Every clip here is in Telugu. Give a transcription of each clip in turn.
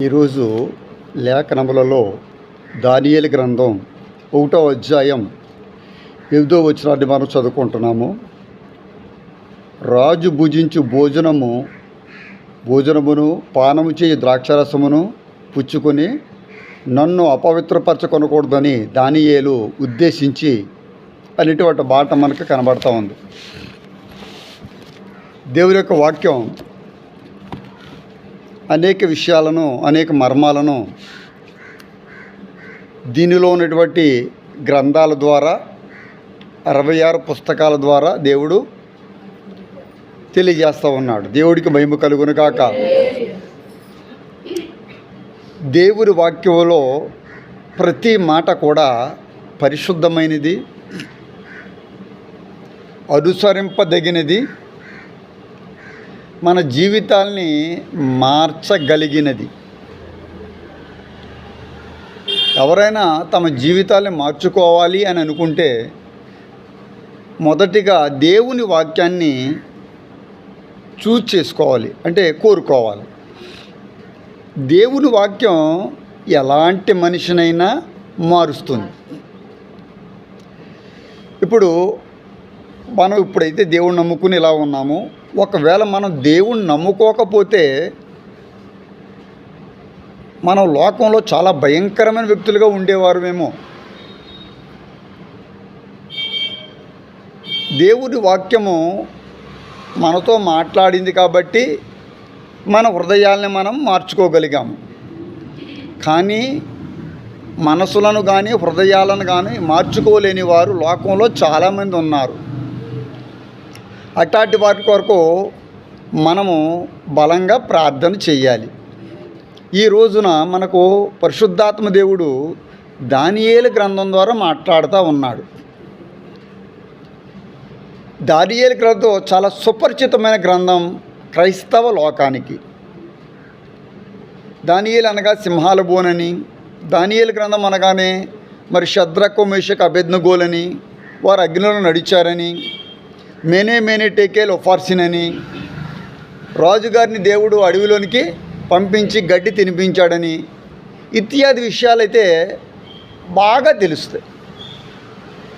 ఈరోజు లేఖనములలో దానియేలు గ్రంథం 1వ అధ్యాయం 8వ వచనాన్ని మనం చదువుకుంటున్నాము. రాజు భుజించు భోజనమును పానము చేయి ద్రాక్షరసమును పుచ్చుకొని నన్ను అపవిత్రపరచుకొనకూడదని దానియేలు ఉద్దేశించి అనేటువంటి మాట మనకు కనబడతా ఉంది. దేవుని యొక్క వాక్యం అనేక విషయాలను, అనేక మర్మాలను దీనిలో ఉన్నటువంటి గ్రంథాల ద్వారా 66 పుస్తకాల ద్వారా దేవుడు తెలియజేస్తూ ఉన్నాడు. దేవుడికి మహిమ కలుగును కాక. దేవుని వాక్యంలో ప్రతి మాట కూడా పరిశుద్ధమైనది, అనుసరింపదగినది, మన జీవితాల్ని మార్చగలిగినది. ఎవరైనా తమ జీవితాల్ని మార్చుకోవాలి అని అనుకుంటే మొదటిగా దేవుని వాక్యాన్ని చూజ్ చేసుకోవాలి, అంటే కోరుకోవాలి. దేవుని వాక్యం ఎలాంటి మనిషినైనా మారుస్తుంది. ఇప్పుడు మనం ఇప్పుడైతే దేవుణ్ణి నమ్ముకుని ఇలా ఉన్నాము. ఒకవేళ మనం దేవుణ్ణి నమ్ముకోకపోతే మనం లోకంలో చాలా భయంకరమైన వ్యక్తులుగా ఉండేవారుమేమో. దేవుడి వాక్యము మనతో మాట్లాడింది కాబట్టి మన హృదయాల్ని మనం మార్చుకోగలిగాము. కానీ మనసులను కానీ హృదయాలను కానీ మార్చుకోలేని వారు లోకంలో చాలామంది ఉన్నారు. అట్లాంటి వాటి కొరకు మనము బలంగా ప్రార్థన చేయాలి. ఈ రోజున మనకు పరిశుద్ధాత్మ దేవుడు దానియేలు గ్రంథం ద్వారా మాట్లాడుతూ ఉన్నాడు. దానియేలు గ్రంథం చాలా సుపరిచితమైన గ్రంథం క్రైస్తవ లోకానికి. దానియేలు అనగా సింహాల బోనని, దానియేలు గ్రంథం అనగానే మరి షద్రకు మేషకు అబేద్నెగోలని, వారు అగ్నిలో నడిచారని, మేనే టేకేల్ ఒఫార్సినని, రాజుగారిని దేవుడు అడవిలోనికి పంపించి గడ్డి తినిపించాడని, ఇత్యాది విషయాలైతే బాగా తెలుస్తాయి.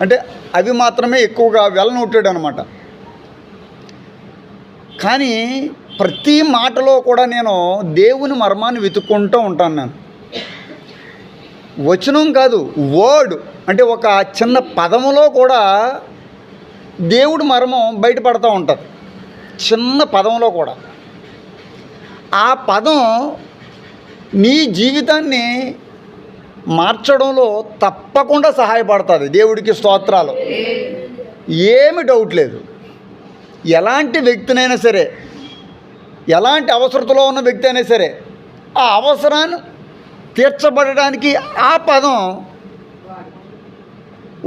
అంటే అవి మాత్రమే ఎక్కువగా వెలనొట్టాడు అనమాట. కానీ ప్రతి మాటలో కూడా నేను దేవుని మర్మాన్ని వెతుక్కుంటూ ఉంటాను. నేను వచనం కాదు, వర్డ్ అంటే ఒక చిన్న పదములో కూడా దేవుడి మర్మం బయటపడుతూ ఉంటుంది. చిన్న పదంలో కూడా ఆ పదం నీ జీవితాన్ని మార్చడంలో తప్పకుండా సహాయపడుతుంది. దేవుడికి స్తోత్రాలు, ఏమి డౌట్ లేదు. ఎలాంటి వ్యక్తినైనా సరే, ఎలాంటి అవసరతలో ఉన్న వ్యక్తి అయినా సరే, ఆ అవసరాన్ని తీర్చబడడానికి ఆ పదం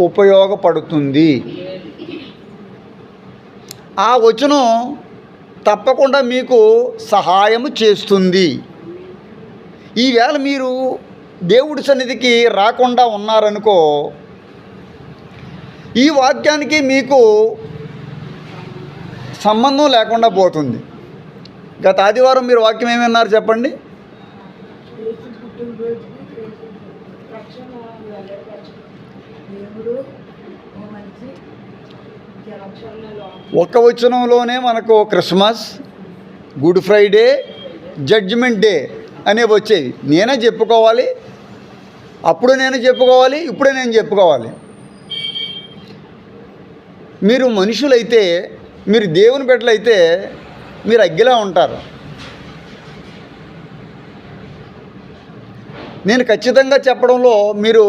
ఉపయోగపడుతుంది. ఆ వచనం తప్పకుండా మీకు సహాయము చేస్తుంది. ఈవేళ మీరు దేవుడి సన్నిధికి రాకుండా ఉన్నారనుకో, ఈ వాక్యానికి మీకు సంబంధం లేకుండా పోతుంది. గత ఆదివారం మీరు వాక్యం ఏమి విన్నారు చెప్పండి? ఒక్క వచనంలోనే మనకు Christmas, Good Friday, Judgement Day అనేవి వచ్చేవి. నేనే చెప్పుకోవాలి, అప్పుడు నేను చెప్పుకోవాలి, ఇప్పుడే నేను చెప్పుకోవాలి. మీరు మనుషులైతే, మీరు దేవుని బిడ్డలైతే మీరు అగ్గిలా ఉంటారు. నేను ఖచ్చితంగా చెప్పడంలో మీరు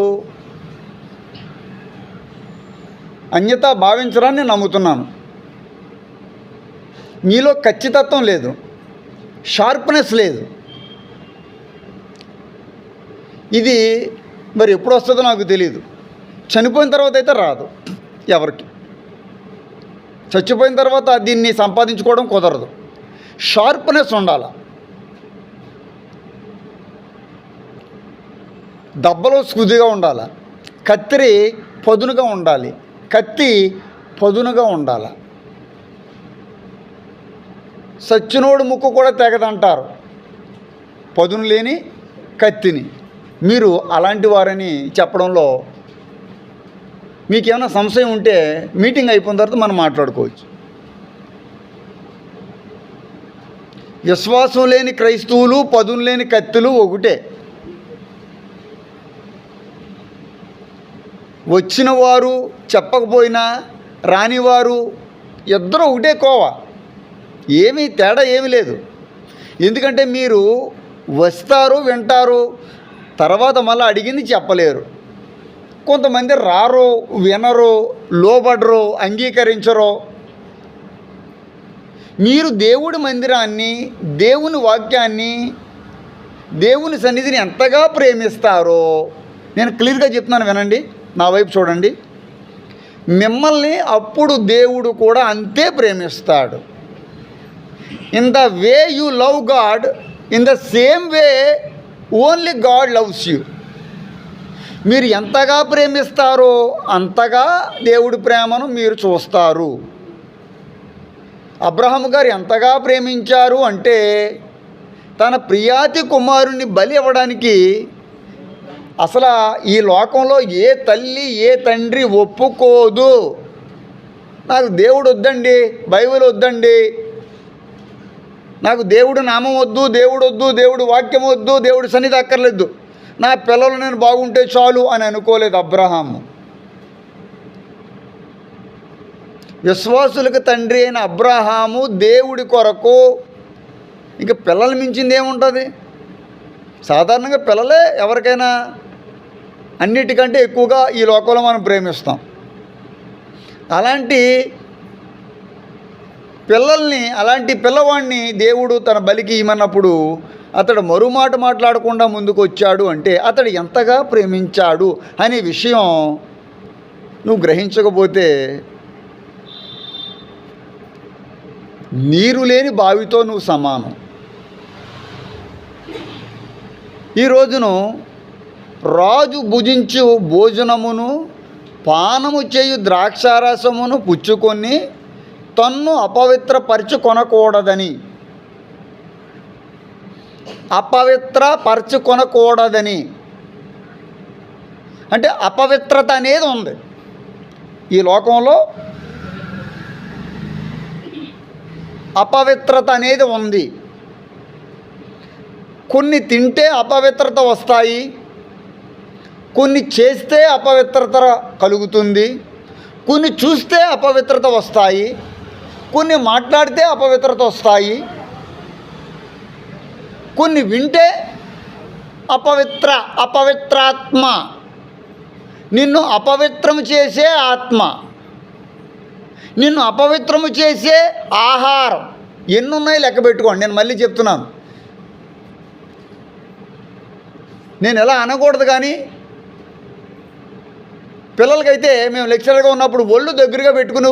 అన్యతా భావించడాన్ని నేను నమ్ముతున్నాను. మీలో ఖచ్చితత్వం లేదు, షార్ప్నెస్ లేదు. ఇది మరి ఎప్పుడు వస్తుందో నాకు తెలియదు. చనిపోయిన తర్వాత అయితే రాదు ఎవరికి. చచ్చిపోయిన తర్వాత దీన్ని సంపాదించుకోవడం కుదరదు. షార్ప్నెస్ ఉండాలి. దెబ్బలో స్కుదిగా ఉండాలి. కత్తి పదునుగా ఉండాలి. కత్తి పదునుగా ఉండాలి. సచ్చినోడు ముక్కు కూడా తెగదంటారు. పదును లేని కత్తిని. మీరు అలాంటి వారని చెప్పడంలో మీకేమైనా సంశయం ఉంటే మీటింగ్ అయిపోయిన తర్వాత మనం మాట్లాడుకోవచ్చు. విశ్వాసం లేని క్రైస్తవులు, పదును లేని కత్తులు ఒకటే. వచ్చిన వారు చెప్పకపోయినా రానివారు ఇద్దరు ఒకటే కోవ, ఏమీ తేడా ఏమీ లేదు. ఎందుకంటే మీరు వస్తారు, వింటారు, తర్వాత మళ్ళీ అడిగింది చెప్పలేరు. కొంతమంది రారు, వినరు, లోబడరు, అంగీకరించరు. మీరు దేవుడి మందిరాన్ని, దేవుని వాక్యాన్ని, దేవుని సన్నిధిని ఎంతగా ప్రేమిస్తారో నేను క్లియర్గా చెప్తున్నాను, వినండి, నా వైపు చూడండి. మిమ్మల్ని అప్పుడు దేవుడు కూడా అంతే ప్రేమిస్తాడు. In the way you love God, in the same way only God loves you. మీరు ఎంతగా ప్రేమిస్తారో అంతగా దేవుడి ప్రేమను మీరు చూస్తారు. అబ్రహాము గారు ఎంతగా ప్రేమించారు అంటే తన ప్రియాతి కుమారుని బలి ఇవ్వడానికి అసలు ఈ లోకంలో ఏ తల్లి ఏ తండ్రి ఒప్పుకోదు. నాకు దేవుడు వద్దండి, బైబిల్ వద్దండి, నాకు దేవుడు నామం వద్దు, దేవుడు వద్దు, దేవుడు వాక్యం వద్దు, దేవుడి సన్నిధి అక్కర్లేదు, నా పిల్లలు నేను బాగుంటే చాలు అని అనుకోలేదు అబ్రహాము. విశ్వాసులకు తండ్రి అయిన అబ్రహాము దేవుడి కొరకు ఇంక పిల్లలు మించింది ఏముంటుంది? సాధారణంగా పిల్లలే ఎవరికైనా అన్నిటికంటే ఎక్కువగా ఈ లోకంలో మనం ప్రేమిస్తాం. అలాంటి పిల్లల్ని, అలాంటి పిల్లవాడిని దేవుడు తన బలికి ఇమ్మన్నప్పుడు అతడు మరుమాట మాట్లాడకుండా ముందుకు వచ్చాడు అంటే అతడు ఎంతగా ప్రేమించాడు అనే విషయం నువ్వు గ్రహించకపోతే నీరు లేని బావితో నువ్వు సమానం. ఈ రోజును రాజు భుజించు భోజనమును పానము చేయు ద్రాక్షారసమును పుచ్చుకొని తన్ను అపవిత్రపరచుకొనకూడదని, అపవిత్రపరచుకొనకూడదని అంటే అపవిత్రత అనేది ఉంది ఈ లోకంలో. అపవిత్రత అనేది ఉంది. కొన్ని తింటే అపవిత్రత వస్తాయి, కొన్ని చేస్తే అపవిత్రత కలుగుతుంది, కొన్ని చూస్తే అపవిత్రత వస్తాయి, కొన్ని మాట్లాడితే అపవిత్రత వస్తాయి, కొన్ని వింటే అపవిత్రాత్మ, నిన్ను అపవిత్రము చేసే ఆత్మ, నిన్ను అపవిత్రము చేసే ఆహారం ఎన్నున్నాయి లెక్క పెట్టుకోండి. నేను మళ్ళీ చెప్తున్నాను, నేను ఎలా అనకూడదు కానీ పిల్లలకైతే మేము లెక్చరర్గా ఉన్నప్పుడు ఒళ్ళు దగ్గరగా పెట్టుకుని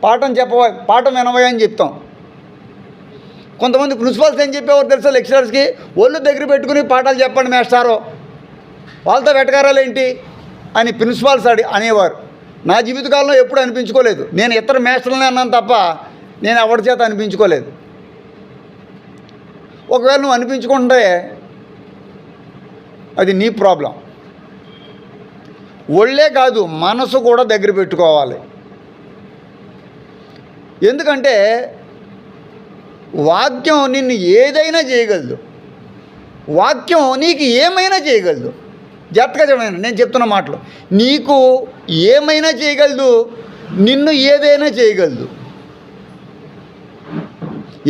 పాఠం వినవా అని చెప్తాం. కొంతమంది ప్రిన్సిపాల్స్ ఏం చెప్పేవారు తెలుసా, లెక్చరర్స్కి ఒళ్ళు దగ్గర పెట్టుకుని పాఠాలు చెప్పండి మేస్టారో, వాళ్ళతో వెటకారాలేంటి అని ప్రిన్సిపాల్స్ అనేవారు. నా జీవితకాలంలో ఎప్పుడు అనిపించుకోలేదు. నేను ఇతర మేస్టర్లనే అన్నాను తప్ప నేను ఎవరి చేత అనిపించుకోలేదు. ఒకవేళ నువ్వు అనిపించుకుంటే అది నీ ప్రాబ్లం. ఒళ్ళే కాదు, మనసు కూడా దగ్గర పెట్టుకోవాలి. ఎందుకంటే వాక్యం నిన్ను ఏదైనా చేయగలదు, వాక్యం నీకు ఏమైనా చేయగలదు. జాగ్రత్తగా చెప్పండి, నేను చెప్తున్న మాటలు, నీకు ఏమైనా చేయగలదు, నిన్ను ఏదైనా చేయగలదు.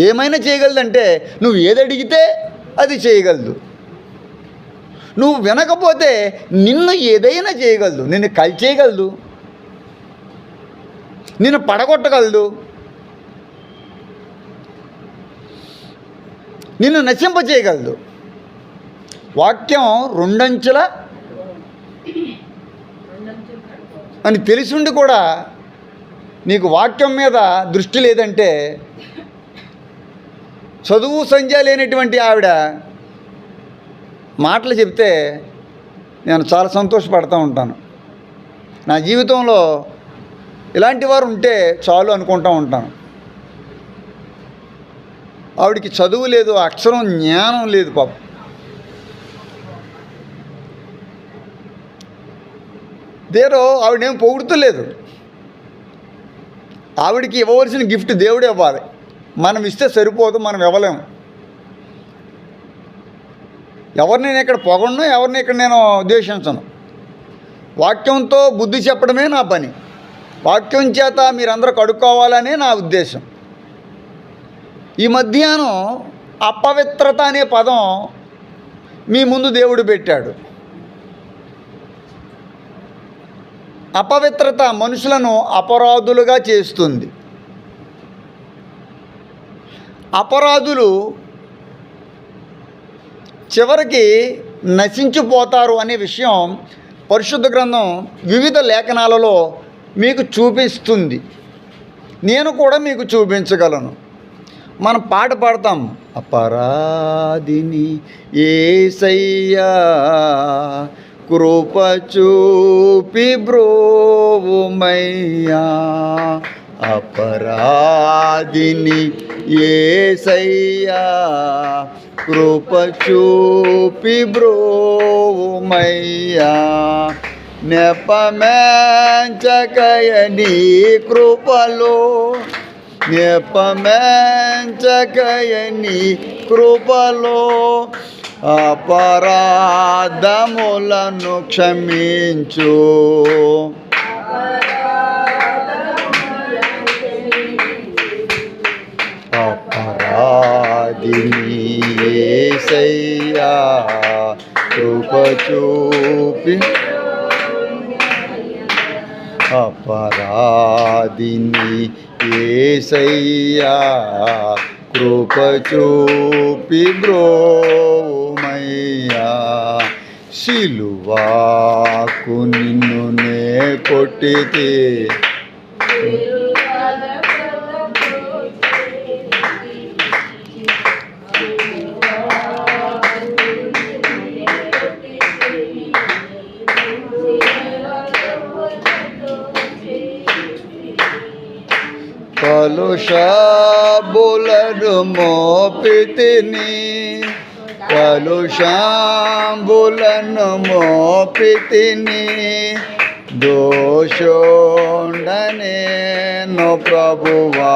ఏమైనా చేయగలదంటే నువ్వు ఏది అడిగితే అది చేయగలదు. నువ్వు వినకపోతే నిన్ను ఏదైనా చేయగలదు. నిన్ను కలిచేయగలదు, నిన్ను పడగొట్టగలదు, నిన్ను నశింపచేయగలదు. వాక్యం రెండంచెల అని తెలిసిండి కూడా నీకు వాక్యం మీద దృష్టి లేదంటే, చదువు సంధ్య లేనటువంటి ఆవిడ మాటలు చెప్తే నేను చాలా సంతోషపడుతూ ఉంటాను. నా జీవితంలో ఇలాంటి వారు ఉంటే చాలు అనుకుంటూ ఉంటాను. ఆవిడికి చదువు లేదు, అక్షరం జ్ఞానం లేదు పాపం. ఆవిడేం పొగుడుతలేదు. ఆవిడికి ఇవ్వవలసిన గిఫ్ట్ దేవుడే ఇవ్వాలి. మనం ఇస్తే సరిపోదు, మనం ఇవ్వలేము. ఎవరిని నేను ఇక్కడ పొగడను, ఎవరిని ఇక్కడ నేను ద్వేషించను. వాక్యంతో బుద్ధి చెప్పడమే నా పని. వాక్యం చేత మీరందరూ కడుక్కోవాలనే నా ఉద్దేశం. ఈ మధ్యాహ్నం అపవిత్రత అనే పదం మీ ముందు దేవుడు పెట్టాడు. అపవిత్రత మనుషులను అపరాధులుగా చేస్తుంది. అపరాధులు చివరికి నశించిపోతారు అనే విషయం పరిశుద్ధ గ్రంథం వివిధ లేఖనాలలో మీకు చూపిస్తుంది. నేను కూడా మీకు చూపించగలను. మనం పాట పాడతాం, అపరాధిని యేసయ్యా కృప చూపి బ్రోవుమయ్యా, అపరాధిని యేసయ్యా కృప చూపి బ్రోవుమయ్యా, నెపమెంచకయ నీ కృపలో, నెపమెంచకయ నీ కృపలో అపరాధములను క్షమించు, అపరాధిని యేసయ్యా కృప చూపి, అపరాధిని యేసయ్యా కృప చూపి బ్రోమయ్యా, సిలువాకు నిన్ను నే కొట్టితే, కలుషాబులను మోపితిని, కలుషాంబులను మోపితిని, దోషుండనేను ప్రభువా,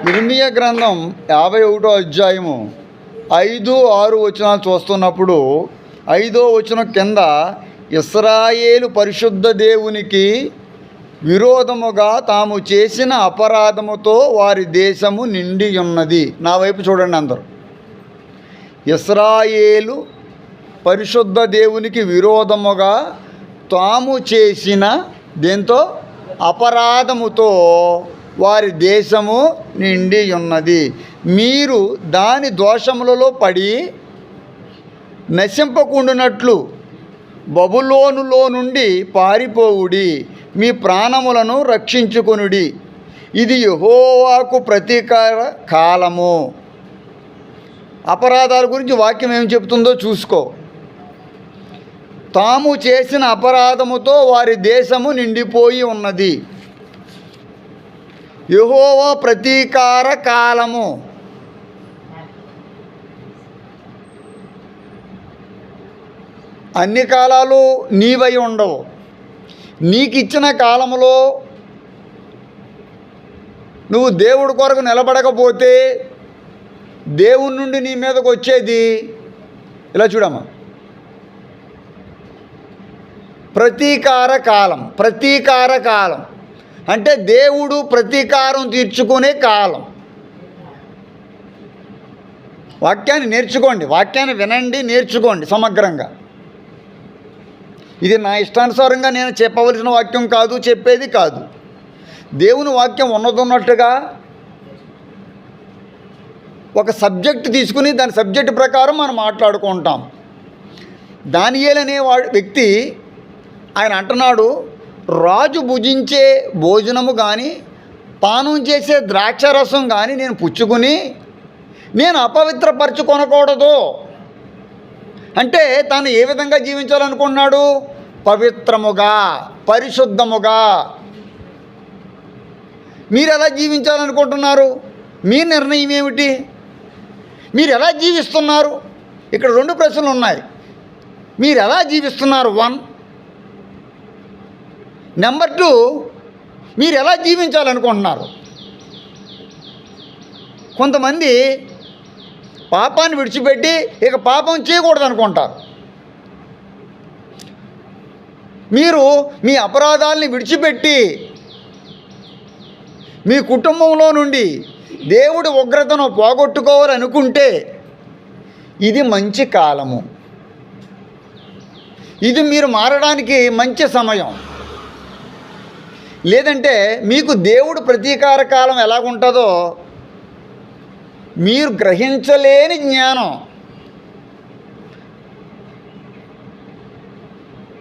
ఇర్మియా గ్రంథం 51వ అధ్యాయము 5-6 వచనాలు చూస్తున్నప్పుడు 5వ వచనం కింద ఇశ్రాయేలు పరిశుద్ధ దేవునికి విరోధముగా తాము చేసిన అపరాధముతో వారి దేశము నిండి ఉన్నది. నా వైపు చూడండి అందరూ. ఇశ్రాయేలు పరిశుద్ధ దేవునికి విరోధముగా తాము చేసిన దేంతో అపరాధముతో వారి దేశము నిండి ఉన్నది. మీరు దాని దోషములలో పడి నశింపకుండునట్లు బబులోనులో నుండి పారిపోవుడి, మీ ప్రాణములను రక్షించుకొనుడి. ఇది యెహోవాకు ప్రతీకార కాలము. అపరాధాల గురించి వాక్యం ఏం చెప్తుందో చూసుకో. తాము చేసిన అపరాధముతో వారి దేశము నిండిపోయి ఉన్నది. యెహోవా ప్రతీకార కాలము. అన్ని కాలాలు నీవై ఉండవు. నీకు ఇచ్చిన కాలంలో నువ్వు దేవుడి కొరకు నిలబడకపోతే దేవుని నుండి నీ మీదకు వచ్చేది ఇలా చూడమ్మా, ప్రతీకార కాలం. ప్రతీకార కాలం అంటే దేవుడు ప్రతీకారం తీర్చుకునే కాలం. వాక్యాన్ని నేర్చుకోండి, వాక్యాన్ని వినండి, నేర్చుకోండి సమగ్రంగా. ఇది నా ఇష్టానుసారంగా నేను చెప్పవలసిన వాక్యం కాదు, చెప్పేది కాదు. దేవుని వాక్యం ఉన్నట్టుగా ఒక సబ్జెక్ట్ తీసుకుని దాని సబ్జెక్ట్ ప్రకారం మనం మాట్లాడుకుంటాం. దానియేలు అనే వ్యక్తి ఆయన అంటున్నాడు, రాజు భుజించే భోజనము కానీ పానం చేసే ద్రాక్షరసం కానీ నేను పుచ్చుకుని నేను అపవిత్రపరచుకొనకూడదు. అంటే తాను ఏ విధంగా జీవించాలనుకున్నాడు? పవిత్రముగా, పరిశుద్ధముగా. మీరు ఎలా జీవించాలనుకుంటున్నారు? మీ నిర్ణయం ఏమిటి? మీరు ఎలా జీవిస్తున్నారు? ఇక్కడ 2 ప్రశ్నలు ఉన్నాయి. మీరు ఎలా జీవిస్తున్నారు? 1. నెంబర్ 2, మీరు ఎలా జీవించాలనుకుంటున్నారు? కొంతమంది పాపాన్ని విడిచిపెట్టి ఇక పాపం చేయకూడదు అనుకుంటారు. మీరు మీ అపరాధాలని విడిచిపెట్టి మీ కుటుంబంలో నుండి దేవుడి ఉగ్రతను పోగొట్టుకోవాలనుకుంటే ఇది మంచి కాలము. ఇది మీరు మారడానికి మంచి సమయం. లేదంటే మీకు దేవుడు ప్రతీకార కాలం ఎలాగుంటుందో మీరు గ్రహించలేని జ్ఞానం.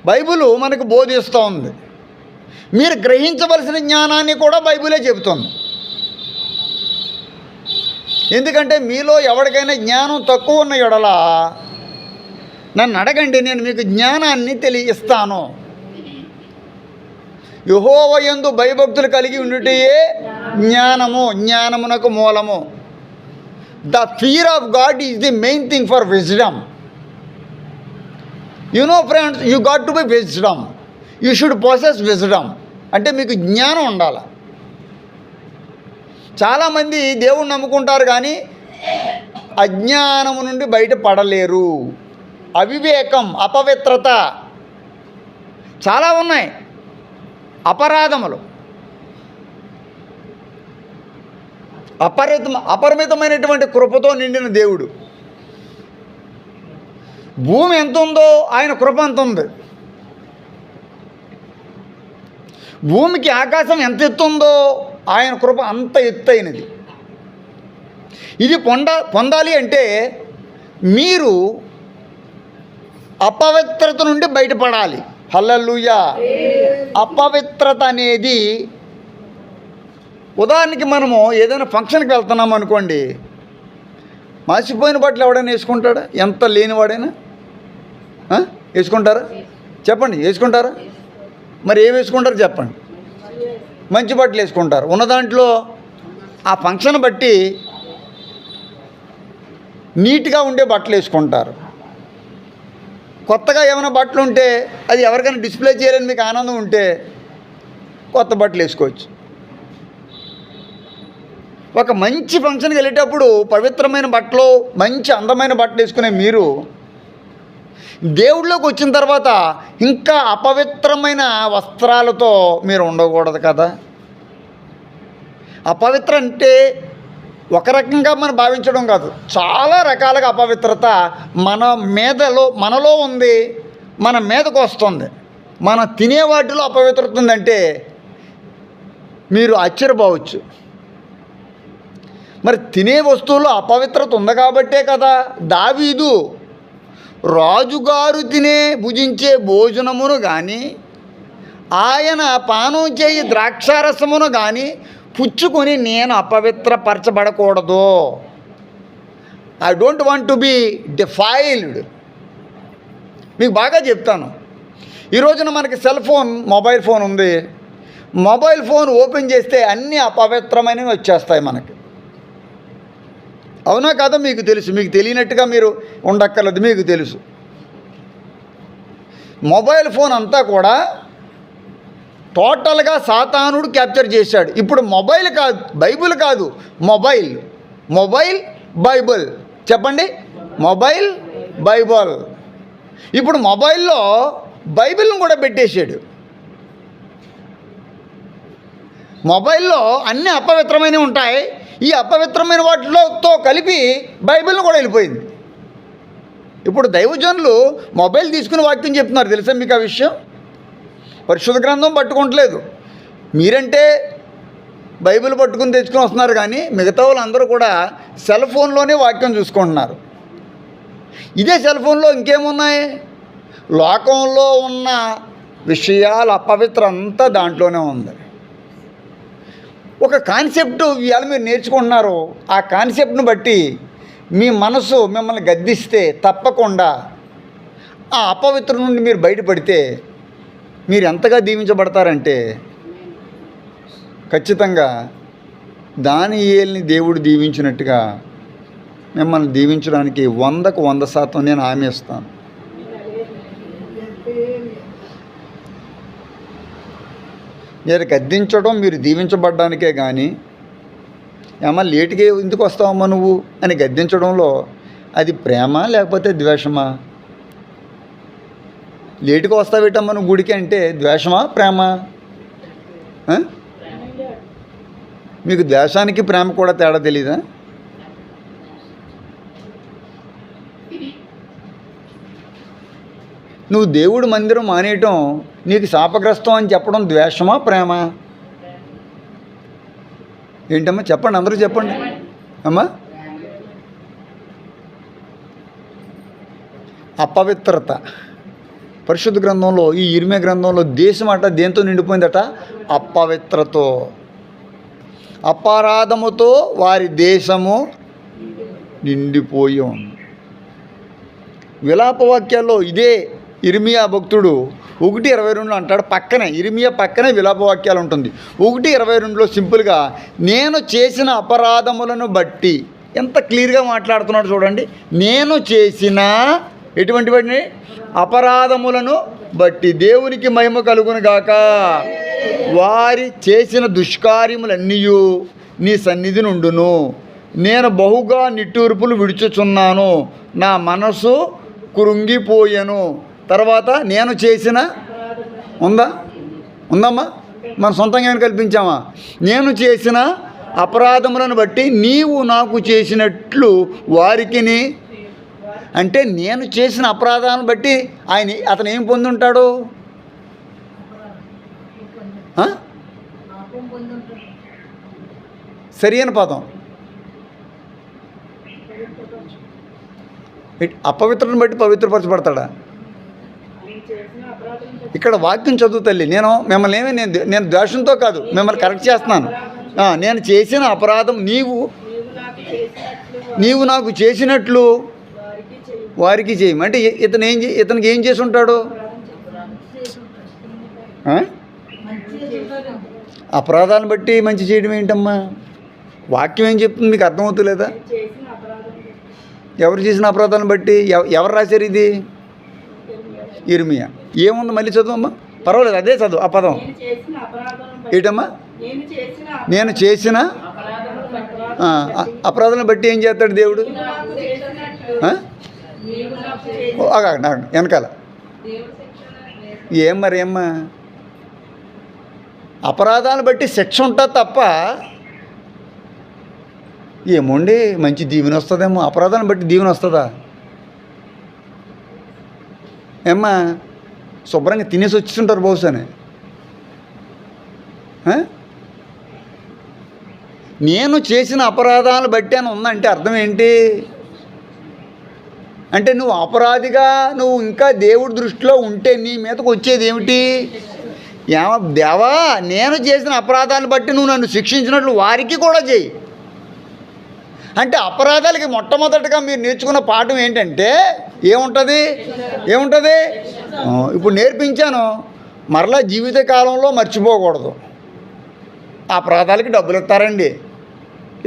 బైబిలు మనకు బోధిస్తూ ఉంది. మీరు గ్రహించవలసిన జ్ఞానాన్ని కూడా బైబిలే చెబుతుంది. ఎందుకంటే మీలో ఎవరికైనా జ్ఞానం తక్కువ ఉన్న ఎడల నన్ను అడగండి, నేను మీకు జ్ఞానాన్ని తెలియస్తాను. యెహోవా యందు భయభక్తులు కలిగి ఉండుటయే జ్ఞానము, జ్ఞానమునకు మూలము. The fear of God is the main thing for wisdom. You know friends, you got to be wisdom. You should possess wisdom. అంటే మీకు జ్ఞానం ఉండాలి. చాలామంది దేవుణ్ణి నమ్ముకుంటారు కానీ అజ్ఞానము నుండి బయటపడలేరు. అవివేకం, అపవిత్రత చాలా ఉన్నాయి. అపరాధములు, అపరిమితమైనటువంటి కృపతో నిండిన దేవుడు. భూమి ఎంత ఉందో ఆయన కృప అంత ఉంది. భూమికి ఆకాశం ఎంత ఎత్తుందో ఆయన కృప అంత ఎత్తైనది. ఇది పొందాలి అంటే మీరు అపవిత్రత నుండి బయటపడాలి. హల్లెలూయా. అపవిత్రత అనేది, ఉదాహరణకి మనము ఏదైనా ఫంక్షన్కి వెళ్తున్నాం అనుకోండి, మాసిపోయిన బట్టలు ఎవడైనా వేసుకుంటాడా? ఎంత లేనివాడైనా వేసుకుంటారా? చెప్పండి, వేసుకుంటారా? మరి ఏం వేసుకుంటారు చెప్పండి? మంచి బట్టలు వేసుకుంటారు. ఉన్న దాంట్లో ఆ ఫంక్షన్ బట్టి నీట్గా ఉండే బట్టలు వేసుకుంటారు. కొత్తగా ఏమైనా బట్టలు ఉంటే అది ఎవరికైనా డిస్ప్లే చేయాలని మీకు ఆనందం ఉంటే కొత్త బట్టలు వేసుకోవచ్చు. ఒక మంచి ఫంక్షన్కి వెళ్ళేటప్పుడు పవిత్రమైన బట్టలు, మంచి అందమైన బట్టలు వేసుకునే మీరు దేవుళ్ళలోకి వచ్చిన తర్వాత ఇంకా అపవిత్రమైన వస్త్రాలతో మీరు ఉండకూడదు కదా. అపవిత్ర అంటే ఒక రకంగా మనం భావించడం కాదు, చాలా రకాలుగా అపవిత్రత మనలో ఉంది, మన మీదకు వస్తుంది. మనం తినే వాటిలో అపవిత్రత ఉందంటే మీరు ఆశ్చర్యపోవచ్చు. మరి తినే వస్తువుల్లో అపవిత్రత ఉంది కాబట్టే కదా దావీదు రాజుగారు భుజించే భోజనమును కానీ ఆయన పానం చేయి ద్రాక్షారసమును కానీ పుచ్చుకొని నేను అపవిత్రపరచబడకూడదు. I don't want to be defiled. మీకు బాగా చెప్తాను. ఈ రోజున మనకి మొబైల్ ఫోన్ ఉంది. మొబైల్ ఫోన్ ఓపెన్ చేస్తే అన్నీ అపవిత్రమైనవి వచ్చేస్తాయి మనకి. అవునా కదా? మీకు తెలుసు. మీకు తెలియనట్టుగా మీరు ఉండక్కర్లేదు, మీకు తెలుసు. మొబైల్ ఫోన్ అంతా కూడా టోటల్గా సాతానుడు క్యాప్చర్ చేశాడు. ఇప్పుడు మొబైల్ కాదు, బైబిల్ కాదు, మొబైల్ బైబిల్. చెప్పండి, మొబైల్ బైబిల్. ఇప్పుడు మొబైల్లో బైబిల్ని కూడా పెట్టేశాడు. మొబైల్లో అన్నీ అపవిత్రమైనవి ఉంటాయి. ఈ అపవిత్రమైన వాటితో కలిపి బైబిల్ని కూడా వెళ్ళిపోయింది. ఇప్పుడు దైవజనులు మొబైల్ తీసుకుని వాక్యం చెప్తున్నారు. తెలుసా మీకు ఆ విషయం? పరిశుద్ధ గ్రంథం పట్టుకోవట్లేదు. మీరంటే బైబిల్ పట్టుకుని తెచ్చుకొని వస్తున్నారు కానీ మిగతా వాళ్ళందరూ కూడా సెల్ ఫోన్లోనే వాక్యం చూసుకుంటున్నారు. ఇదే సెల్ ఫోన్లో ఇంకేమున్నాయి? లోకంలో ఉన్న విషయాలు, అపవిత్ర అంతా దాంట్లోనే ఉంది. ఒక కాన్సెప్ట్ ఇవాళ మీరు నేర్చుకుంటున్నారు. ఆ కాన్సెప్ట్ను బట్టి మీ మనసు మిమ్మల్ని గద్దిస్తే తప్పకుండా ఆ అపవిత్ర నుండి మీరు బయటపడితే మీరు ఎంతగా దీవించబడతారంటే ఖచ్చితంగా దానియేలుని దేవుడు దీవించినట్టుగా మిమ్మల్ని దీవించడానికి 100కు 100% నేను హామీ ఇస్తాను. మీరు గద్దించడం మీరు దీవించబడ్డానికే కానీ ఏమన్నా లేటుగా ఎందుకు వస్తావమ్మా నువ్వు అని గద్దించడంలో అది ప్రేమ లేకపోతే ద్వేషమా? లేటుగా వస్తావేటమ్మా నువ్వు గుడికి అంటే ద్వేషమా ప్రేమ? మీకు ద్వేషానికి ప్రేమ కూడా తేడా తెలీదా? నువ్వు దేవుడి మందిరం మానేయటం నీకు శాపగ్రస్తం అని చెప్పడం ద్వేషమా ప్రేమ? ఏంటమ్మా చెప్పండి, అందరూ చెప్పండి అమ్మా. అపవిత్రత పరిశుద్ధ గ్రంథంలో, ఈ ఇర్మియా గ్రంథంలో దేశం అట దేంతో నిండిపోయిందట? అపవిత్రతో, అపరాధముతో వారి దేశము నిండిపోయి ఉంది. విలాపవాక్యాల్లో ఇదే ఇర్మియా భక్తుడు 1:22 అంటాడు. పక్కనే ఇర్మియా పక్కనే విలాపవాక్యాలు ఉంటుంది. 1:22లో సింపుల్గా నేను చేసిన అపరాధములను బట్టి, ఎంత క్లియర్గా మాట్లాడుతున్నాడు చూడండి. నేను చేసిన ఎటువంటి వాటిని? అపరాధములను బట్టి దేవునికి మహిమ కలుగును గాక. వారి చేసిన దుష్కార్యములన్నీ నీ సన్నిధి నుండును. నేను బహుగా నిట్టూర్పులు విడుచుచున్నాను, నా మనసు కృంగిపోయాను. తర్వాత నేను చేసిన ఉందమ్మా, మన సొంతంగా ఏమైనా కల్పించామా? నేను చేసిన అపరాధములను బట్టి నీవు నాకు చేసినట్లు వారికిని, అంటే నేను చేసిన అపరాధాలను బట్టి అతను ఏం పొంది ఉంటాడు? సరి అయిన పదం. అపవిత్రను బట్టి పవిత్రపరచబడతాడా? ఇక్కడ వాక్యం చదువు తల్లి. నేను మిమ్మల్ని నేను ద్వేషంతో కాదు, మిమ్మల్ని కరెక్ట్ చేస్తున్నాను. నేను చేసిన అపరాధం నీవు నాకు చేసినట్లు వారికి చేయము. అంటే ఇతనికి ఏం చేసి ఉంటాడు? అపరాధాలను బట్టి మంచి చేయడం ఏంటమ్మా? వాక్యం ఏం చెప్తుంది మీకు అర్థమవుతలేదా? ఎవరు చేసిన అపరాధాలను బట్టి? ఎవరు రాశారు ఇది? ఇర్మియా. ఏముంది మళ్ళీ చదువమ్మా, పర్వాలేదు అదే చదువు. ఆ పదం ఏంటమ్మా? నేను చేసిన అపరాధాలను బట్టి ఏం చేస్తాడు దేవుడు? వెనకాల ఏమ్మా, అపరాధాలను బట్టి శిక్ష ఉంటుంది తప్ప ఏమోండి మంచి దీవెన వస్తుందేమో. అపరాధాలను బట్టి దీవెన వస్తుందా? ఏమ్మా శుభ్రంగా తినేసి వచ్చింటారు బహుశానే. నేను చేసిన అపరాధాలను బట్టి అని ఉందంటే అర్థం ఏంటి? అంటే నువ్వు అపరాధిగా నువ్వు ఇంకా దేవుడి దృష్టిలో ఉంటే నీ మీదకు వచ్చేది ఏమిటి? దేవా నేను చేసిన అపరాధాలను బట్టి నువ్వు నన్ను శిక్షించినట్లు వారికి కూడా చేయి. అంటే అపరాధాలకి మొట్టమొదటిగా మీరు నేర్చుకున్న పాఠం ఏంటంటే ఏముంటుంది? ఇప్పుడు నేర్పించాను, మరలా జీవితకాలంలో మర్చిపోకూడదు. అపరాధాలకి డబ్బులు ఇస్తారండి,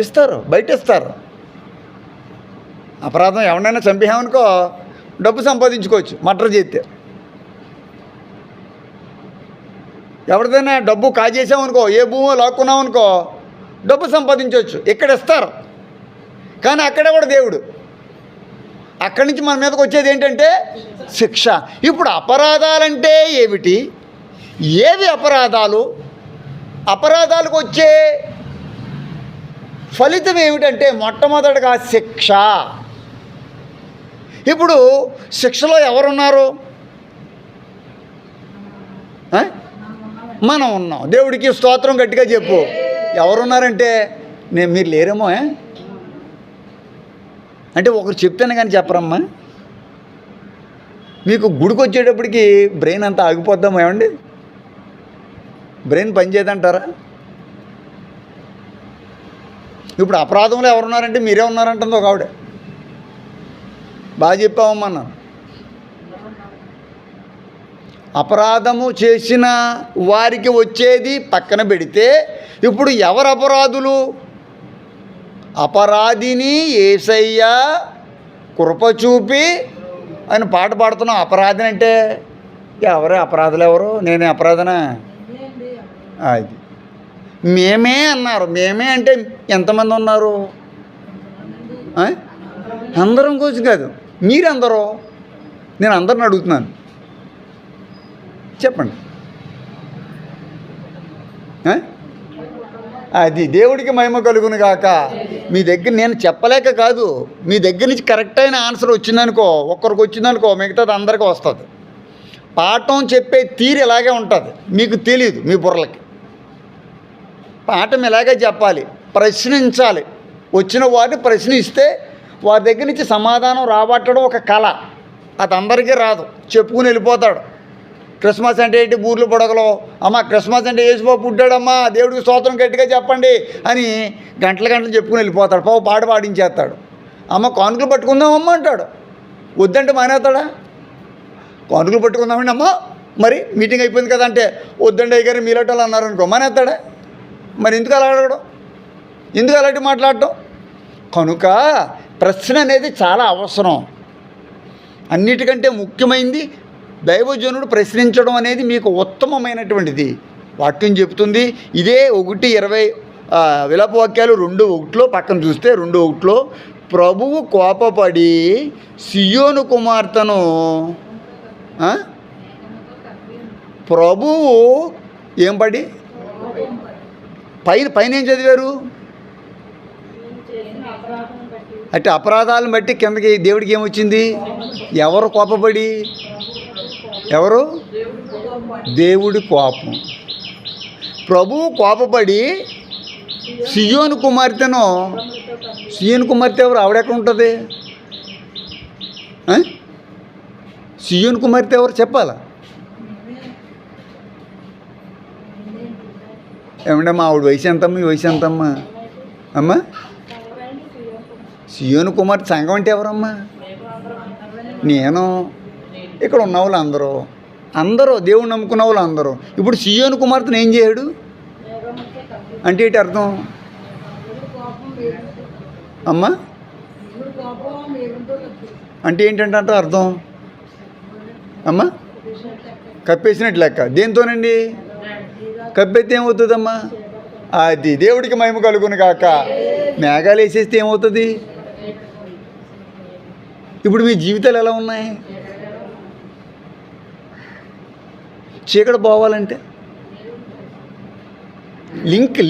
ఇస్తారు, బయట ఇస్తారు. అపరాధం ఎవరినైనా చంపేమనుకో డబ్బు సంపాదించుకోవచ్చు మర్డర్ చేస్తే. ఎవరిదైనా డబ్బు కాజేసామనుకో, ఏ భూమో లాక్కున్నామనుకో డబ్బు సంపాదించవచ్చు. ఇక్కడ ఇస్తారు, కానీ అక్కడే కూడా దేవుడు. అక్కడి నుంచి మన మీదకి వచ్చేది ఏంటంటే శిక్ష. ఇప్పుడు అపరాధాలంటే ఏమిటి? ఏవి అపరాధాలు? అపరాధాలకు వచ్చే ఫలితం ఏమిటంటే మొట్టమొదటిగా శిక్ష. ఇప్పుడు శిక్షలో ఎవరున్నారు? మనం ఉన్నాం. దేవుడికి స్తోత్రం గట్టిగా చెప్పు. ఎవరున్నారంటే మీరు లేరేమో. అంటే ఒకరు చెప్తాను కానీ చెప్పరమ్మా. మీకు గుడికి వచ్చేటప్పటికి బ్రెయిన్ అంతా ఆగిపోద్దామా? ఏమండి బ్రెయిన్ పనిచేయదంటారా? ఇప్పుడు అపరాధంలో ఎవరున్నారంటే మీరే ఉన్నారంటుంది ఒక ఆవిడ. బాగా చెప్పావమ్మా అన్నాను. అపరాధము చేసిన వారికి వచ్చేది పక్కన పెడితే ఇప్పుడు ఎవరు అపరాధులు? అపరాధిని యేసయ్య కృప చూపి అని పాట పాడుతున్నాం. అపరాధిని అంటే ఎవరు? అపరాధులు ఎవరు? నేనే అపరాధనా? అది మేమే అన్నారు. మేమే అంటే ఎంతమంది ఉన్నారు? అందరం కోసం కాదు, మీరందరూ. నేను అందరిని అడుగుతున్నాను, చెప్పండి. అది దేవుడికి మహిమ కలుగును గాక. మీ దగ్గర నేను చెప్పలేక కాదు, మీ దగ్గర నుంచి కరెక్ట్ అయిన ఆన్సర్ వచ్చిందనుకో, ఒక్కరికి వచ్చిందనుకో, మిగతాది అందరికీ వస్తుంది. పాఠం చెప్పే తీరు ఇలాగే ఉంటుంది, మీకు తెలియదు. మీ బుర్రలకి పాఠం ఇలాగే చెప్పాలి, ప్రశ్నించాలి. వచ్చిన వారిని ప్రశ్నిస్తే వారి దగ్గర నుంచి సమాధానం రాబట్టడం ఒక కళ. అది అందరికీ రాదు, చెప్పుకుని వెళ్ళిపోతాడు. క్రిస్మస్ అంటే ఏంటి? బూర్లు పొడగలో, అమ్మ క్రిస్మస్ అంటే యేసుబాబు పుట్టాడమ్మా, దేవుడికి స్తోత్రం గట్టిగా చెప్పండి అని గంటలు గంటలు చెప్పుకుని వెళ్ళిపోతాడు. పాట పాడించేస్తాడు. అమ్మ కానుకలు పట్టుకుందామమ్మ అంటాడు. వద్దంటే మానేస్తాడా? కానుకలు పట్టుకుందామండి అమ్మ, మరి మీటింగ్ అయిపోయింది కదా అంటే వద్దండి అయ్యగారు మీలాటలు అన్నారనుకో, మానేస్తాడా? మరి ఎందుకు అలా అడగడం? ఎందుకు అలాంటి మాట్లాడటం? కనుక ప్రశ్న అనేది చాలా అవసరం. అన్నిటికంటే ముఖ్యమైనది దైవజనుడు ప్రశ్నించడం అనేది మీకు ఉత్తమమైనటువంటిది. వాక్యం చెబుతుంది. ఇదే 1:20 విలాపవాక్యాలు 2:1 పక్కన చూస్తే 2:1 ప్రభువు కోపపడి సియోను కుమార్తెను ప్రభువు ఏం పడి పైన ఏం చదివారు? అంటే అపరాధాలను బట్టి కిందకి దేవుడికి ఏమొచ్చింది? ఎవరు కోపపడి? ఎవరు? దేవుడి కోపం. ప్రభువు కోపపడి సియోను కుమార్తెను, సియోను కుమార్తె ఎవరు? ఆవిడెక్కడ ఉంటుంది? సియోను కుమార్తె ఎవరు చెప్పాలా? ఏమండమ్మా ఆవిడ వయసు ఎంతమ్మా? ఈ వయసు ఎంతమ్మా అమ్మా? సియోను కుమార్తె సంఘం అంటే ఎవరమ్మా? నేను, ఇక్కడ ఉన్న వాళ్ళు అందరూ దేవుడు నమ్ముకున్న వాళ్ళు అందరూ. ఇప్పుడు సియోను కుమార్తెను ఏం చేయడు అంటే ఏంటి అర్థం అమ్మా? అంటే ఏంటంటే అర్థం అమ్మా? కప్పేసినట్టు లెక్క. దేంతోనండి కప్పెత్తే ఏమవుతుందమ్మా? అది దేవుడికి మహిమ కలుగును కాక. మేఘాలు వేసేస్తే ఏమవుతుంది? ఇప్పుడు మీ జీవితాలు ఎలా ఉన్నాయి? చీకటి పోవాలంటే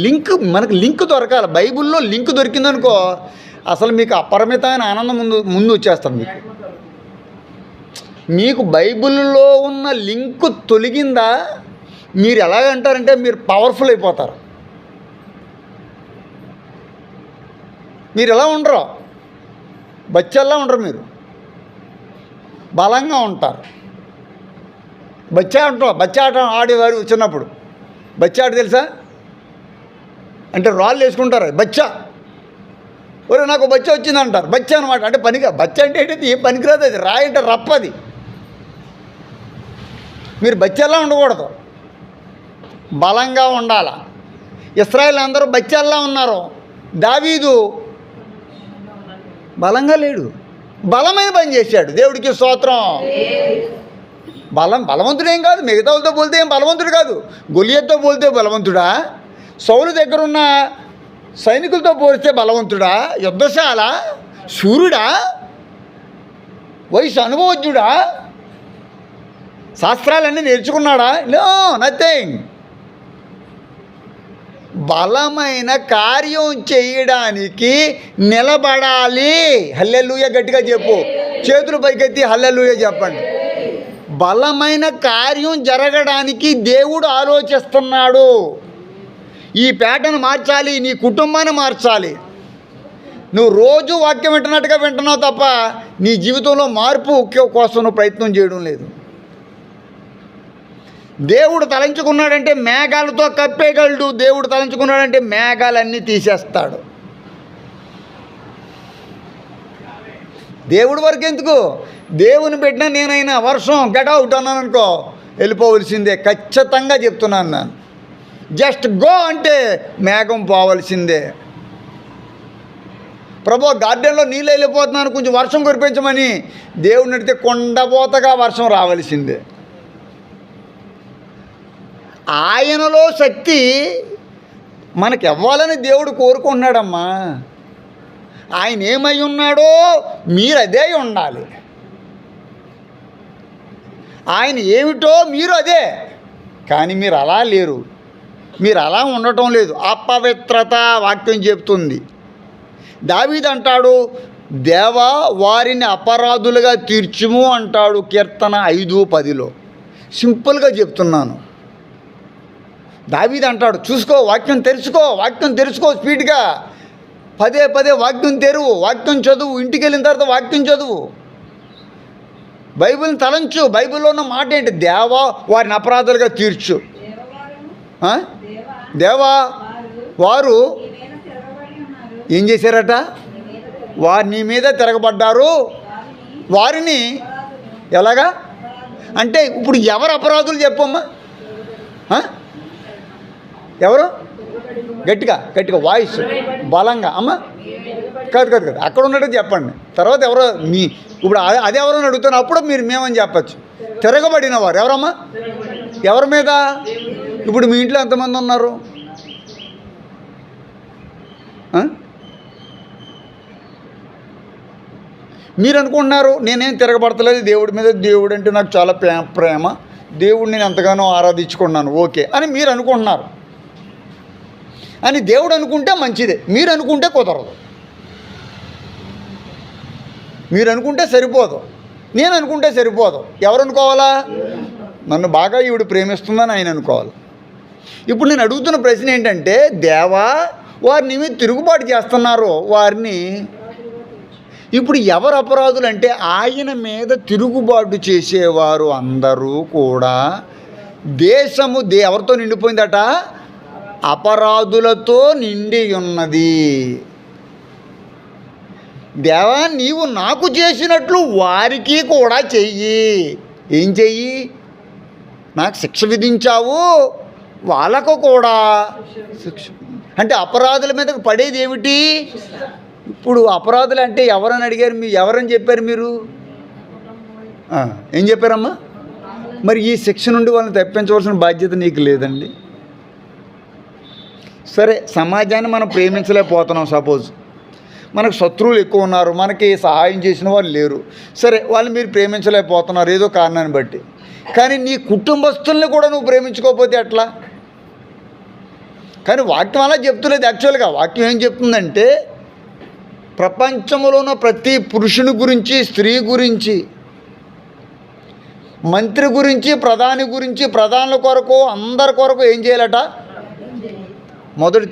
లింక్ మనకు లింక్ దొరకాలి. బైబిల్లో లింక్ దొరికిందనుకో అసలు మీకు అపరిమితమైన ఆనందం ముందు వచ్చేస్తుంది. మీకు బైబిల్లో ఉన్న లింక్ తొలగిందా మీరు ఎలాగంటారంటే మీరు పవర్ఫుల్ అయిపోతారు. మీరు ఎలా ఉండరు? బచ్చల్లా ఉండరు. మీరు బలంగా ఉంటారు. బచ్చా ఆట ఆడేవారు చిన్నప్పుడు. బచ్చా ఆట తెలుసా? అంటే రాళ్ళు వేసుకుంటారు. బచ్చా, ఒరే నాకు బచ్చా వచ్చిందంటారు. బచ్చా అనమాట. అంటే పనిగా బచ్చా అంటే ఏంటి? ఏం పనికిరాదు. అది రాయి అంటే రప్పది. మీరు బచ్చల్లా ఉండకూడదు, బలంగా ఉండాల. ఇశ్రాయేలు అందరూ బచ్చల్లా ఉన్నారు. దావీదు బలంగా లేడు, బలమైన పని చేశాడు. దేవుడికి స్తోత్రం. బలవంతుడేం కాదు. మిగతా వాళ్ళతో పోలితే ఏం బలవంతుడు కాదు. గొలియత్తో పోలితే బలవంతుడా? సౌలు దగ్గరున్న సైనికులతో పోలిస్తే బలవంతుడా? యుద్ధశాల శూరుడా? వయసు అనుభవజ్ఞుడా? శాస్త్రాలన్నీ నేర్చుకున్నాడా? No, nothing. బలమైన కార్యం చేయడానికి నిలబడాలి. హల్లెలూయా గట్టిగా చెప్పు. చేతులు పైకెత్తి హల్లెలూయా చెప్పండి. బలమైన కార్యం జరగడానికి దేవుడు ఆలోచిస్తున్నాడు. ఈ పేటను మార్చాలి, నీ కుటుంబాన్ని మార్చాలి. నువ్వు రోజు వాక్యం వింటున్నావు తప్ప నీ జీవితంలో మార్పు కోసం నువ్వు ప్రయత్నం చేయడం లేదు. దేవుడు తలంచుకున్నాడంటే మేఘాలతో కప్పేయగలడు. దేవుడు తలంచుకున్నాడంటే మేఘాలన్నీ తీసేస్తాడు. దేవుడి వరకు ఎందుకు? దేవుని పెట్టినా నేనైనా వర్షం గెట్ అవుట్ అన్నాను అనుకో, వెళ్ళిపోవలసిందే. ఖచ్చితంగా చెప్తున్నాను నేను. జస్ట్ గో అంటే మేఘం పోవలసిందే. ప్రభు గార్డెన్లో నీళ్ళు వెళ్ళిపోతున్నాను, కొంచెం వర్షం కురిపించమని దేవుడిని అడిగితే కొండపోతగా వర్షం రావాల్సిందే. ఆయనలో శక్తి మనకి ఇవ్వాలని దేవుడు కోరుకుంటున్నాడమ్మా. ఆయన ఏమై ఉన్నాడో మీరు అదే ఉండాలి. ఆయన ఏమిటో మీరు అదే. కానీ మీరు అలా లేరు, మీరు అలా ఉండటం లేదు. అపవిత్రత వాక్యం చెప్తుంది. దావీదు అంటాడు, దేవా వారిని అపరాధులుగా తీర్చుము అంటాడు కీర్తన 5:10. సింపుల్గా చెప్తున్నాను. దావీదు అంటాడు, చూసుకో, వాక్యం తెరుచుకో స్పీడ్గా, పదే పదే వాక్యం తెరువు, వాక్యం చదువు, ఇంటికి వెళ్ళిన తర్వాత వాక్యం చదువు, బైబిల్ని తలంచు. బైబిల్లో ఉన్న మాట ఏంటి? దేవా వారిని అపరాధులుగా తీర్చు. దేవా వారు ఏం చేశారట? వారు నీ మీద తిరగబడ్డారు. వారిని ఎలాగా అంటే ఇప్పుడు ఎవరు అపరాధులు చెప్పమ్మా? ఎవరు? గట్టిగా వాయిస్ బలంగా అమ్మ. కాదు అక్కడ ఉన్నట్టు చెప్పండి. తర్వాత ఎవరో మీ ఇప్పుడు అదే ఎవరో అడుగుతాను, అప్పుడు మీరు మేమని చెప్పచ్చు. తిరగబడిన వారు ఎవరమ్మా? ఎవరి మీద? ఇప్పుడు మీ ఇంట్లో ఎంతమంది ఉన్నారు? మీరు అనుకుంటున్నారు నేనేం తిరగబడతలేదు దేవుడి మీద, దేవుడు అంటే నాకు చాలా ప్రేమ, దేవుడిని నేను ఎంతగానో ఆరాధించుకున్నాను, ఓకే అని మీరు అనుకుంటున్నారు. అని దేవుడు అనుకుంటే మంచిదే, మీరు అనుకుంటే కుదరదు. మీరు అనుకుంటే సరిపోదు, నేను అనుకుంటే సరిపోదు. ఎవరు అనుకోవాలా? నన్ను బాగా ఈవిడ ప్రేమిస్తుందని ఆయన అనుకోవాలి. ఇప్పుడు నేను అడుగుతున్న ప్రశ్న ఏంటంటే, దేవా వారిని మీద తిరుగుబాటు చేస్తున్నారు, వారిని ఇప్పుడు ఎవరు అపరాధులు అంటే ఆయన మీద తిరుగుబాటు చేసేవారు అందరూ కూడా దేశము ఎవరితో నిండిపోయిందట? అపరాధులతో నిండి ఉన్నది. దేవా నీవు నాకు చేసినట్లు వారికి కూడా చెయ్యి. ఏం చెయ్యి? నాకు శిక్ష విధించావు, వాళ్ళకు కూడా శిక్ష. అంటే అపరాధుల మీదకు పడేది ఏమిటి? ఇప్పుడు అపరాధులు అంటే ఎవరని అడిగారు? ఎవరని చెప్పారు మీరు? ఏం చెప్పారమ్మా? మరి ఈ శిక్ష నుండి వాళ్ళని తప్పించవలసిన బాధ్యత నీకు లేదండి? సరే, సమాజాన్ని మనం ప్రేమించలేకపోతున్నాం. సపోజ్ మనకు శత్రువులు ఎక్కువ ఉన్నారు, మనకి సహాయం చేసిన వాళ్ళు లేరు. సరే, వాళ్ళు మీరు ప్రేమించలేకపోతున్నారు ఏదో కారణాన్ని బట్టి. కానీ నీ కుటుంబస్తుల్ని కూడా నువ్వు ప్రేమించుకోకపోతే ఎట్లా? కానీ వాక్యం అలా చెప్తులేదు. యాక్చువల్గా వాక్యం ఏం చెప్తుందంటే, ప్రపంచంలో ఉన్న ప్రతి పురుషుని గురించి, స్త్రీ గురించి, మంత్రి గురించి, ప్రధాని గురించి, ప్రధానుల కొరకు, అందరి కొరకు ఏం చేయాలట? మొదటి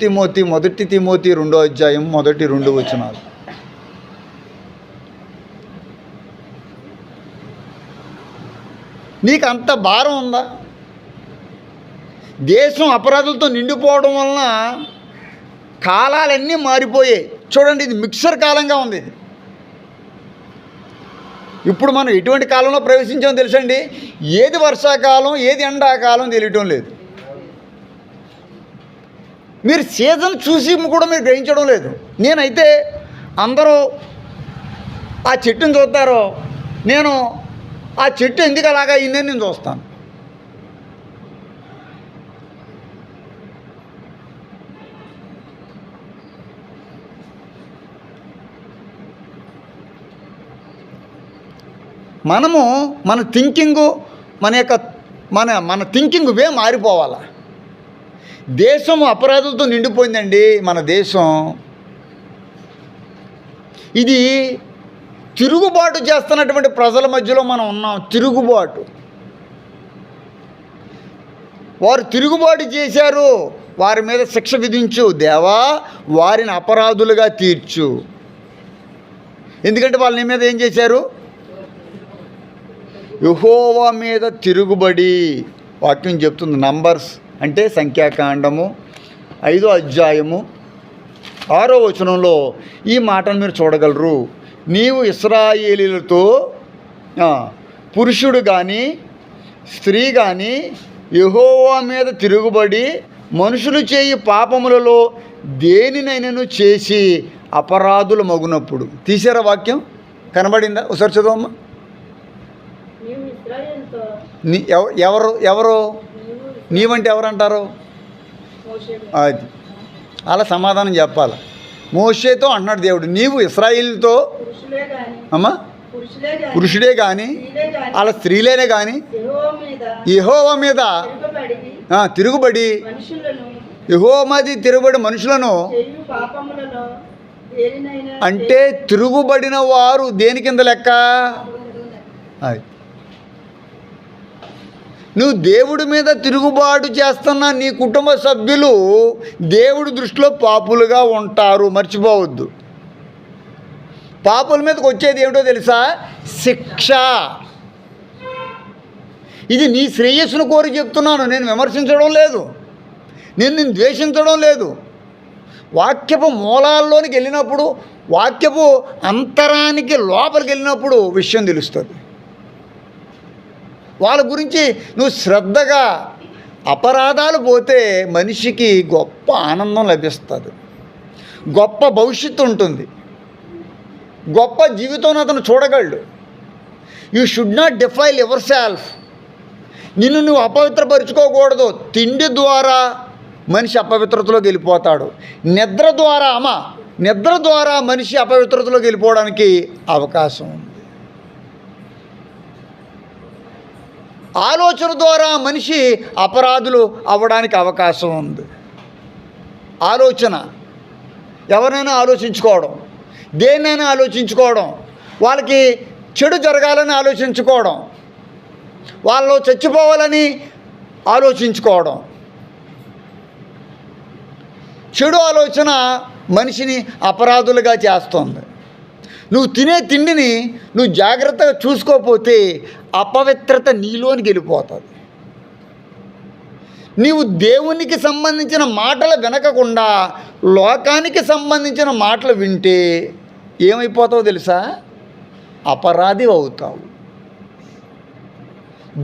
తిమోతి 2వ అధ్యాయం 1-2 వచనాలు. నీకు అంత భారం ఉందా? దేశం అపరాధులతో నిండిపోవడం వలన కాలాలన్నీ మారిపోయాయి. చూడండి, ఇది మిక్సర్ కాలంగా ఉంది. ఇది ఇప్పుడు మనం ఎటువంటి కాలంలో ప్రవేశించామో తెలుసండి. ఏది వర్షాకాలం, ఏది ఎండాకాలం తెలియటం లేదు. మీరు సీజన్ చూసి కూడా మీరు గ్రహించడం లేదు. నేనైతే అందరూ ఆ చెట్టుని చూస్తారో, నేను ఆ చెట్టు ఎందుకు అలాగా అయిందని నేను చూస్తాను. మనము మన థింకింగు, మన థింకింగ్ వే మారిపోవాలి. దేశం అపరాధులతో నిండిపోయిందండి. మన దేశం ఇది తిరుగుబాటు చేస్తున్నటువంటి ప్రజల మధ్యలో మనం ఉన్నాం. తిరుగుబాటు, వారు తిరుగుబాటు చేశారు, వారి మీద శిక్ష విధించు దేవా, వారిని అపరాధులుగా తీర్చు. ఎందుకంటే వాళ్ళు నీ మీద ఏం చేశారు? యెహోవా మీద తిరుగుబడి. వాక్యం చెప్తుంది. నంబర్స్ అంటే సంఖ్యాకాండము 5వ అధ్యాయము 6వ వచనంలో ఈ మాటను మీరు చూడగలరు. నీవు ఇశ్రాయేలీయులతో పురుషుడు కానీ స్త్రీ కానీ యెహోవా మీద తిరుగుబడి మనుషులు చేయు పాపములలో దేనినైనను చేసి అపరాధులు మగునప్పుడు. తీసారా వాక్యం? కనబడిందా? ఒకసారి చదవమ్మా. ఎవరు ఎవరు నీవంటే ఎవరంటారు? అది అలా సమాధానం చెప్పాలి. మోషేతో అంటున్నాడు దేవుడు, నీవు ఇశ్రాయేలుతో అమ్మా పురుషుడే కానీ అలా స్త్రీలేనే కానీ యెహోవా మీద తిరుగుబడి తిరుగుబడి మనుషులను అంటే తిరుగుబడిన వారు దేని కింద లెక్క? అది నువ్వు దేవుడి మీద తిరుగుబాటు చేస్తున్న నీ కుటుంబ సభ్యులు దేవుడి దృష్టిలో పాపులుగా ఉంటారు, మర్చిపోవద్దు. పాపుల మీదకి వచ్చేది ఏమిటో తెలుసా? శిక్ష. ఇది నీ శ్రేయస్సును కోరి చెప్తున్నాను. నేను విమర్శించడం లేదు, నేను ద్వేషించడం లేదు. వాక్యపు మూలాల్లోనికి వెళ్ళినప్పుడు, వాక్యపు అంతరానికి లోపలికి వెళ్ళినప్పుడు విషయం తెలుస్తుంది. వాళ్ళ గురించి నువ్వు శ్రద్ధగా, అపరాధాలు పోతే మనిషికి గొప్ప ఆనందం లభిస్తుంది, గొప్ప భవిష్యత్తు ఉంటుంది, గొప్ప జీవితం అతను చూడగలడు. You should not defile your self. నిన్ను నువ్వు అపవిత్రపరుచుకోకూడదు. తిండి ద్వారా మనిషి అపవిత్రతలోకి వెళ్ళిపోతాడు. నిద్ర ద్వారా మనిషి అపవిత్రతలోకి వెళ్ళిపోవడానికి అవకాశం ఉంది. ఆలోచన ద్వారా మనిషి అపరాధులు అవ్వడానికి అవకాశం ఉంది. ఆలోచన, ఎవరైనా ఆలోచించుకోవడం, దేన్నైనా ఆలోచించుకోవడం, వాళ్ళకి చెడు జరగాలని ఆలోచించుకోవడం, వాళ్ళు చచ్చిపోవాలని ఆలోచించుకోవడం. చెడు ఆలోచన మనిషిని అపరాధులుగా చేస్తుంది. నువ్వు తినే తిండిని నువ్వు జాగ్రత్తగా చూసుకోకపోతే అపవిత్రత నీలోనికి వెళ్ళిపోతుంది. నీవు దేవునికి సంబంధించిన మాటలు వినకుండా లోకానికి సంబంధించిన మాటలు వింటే ఏమైపోతావో తెలుసా? అపరాధి అవుతావు.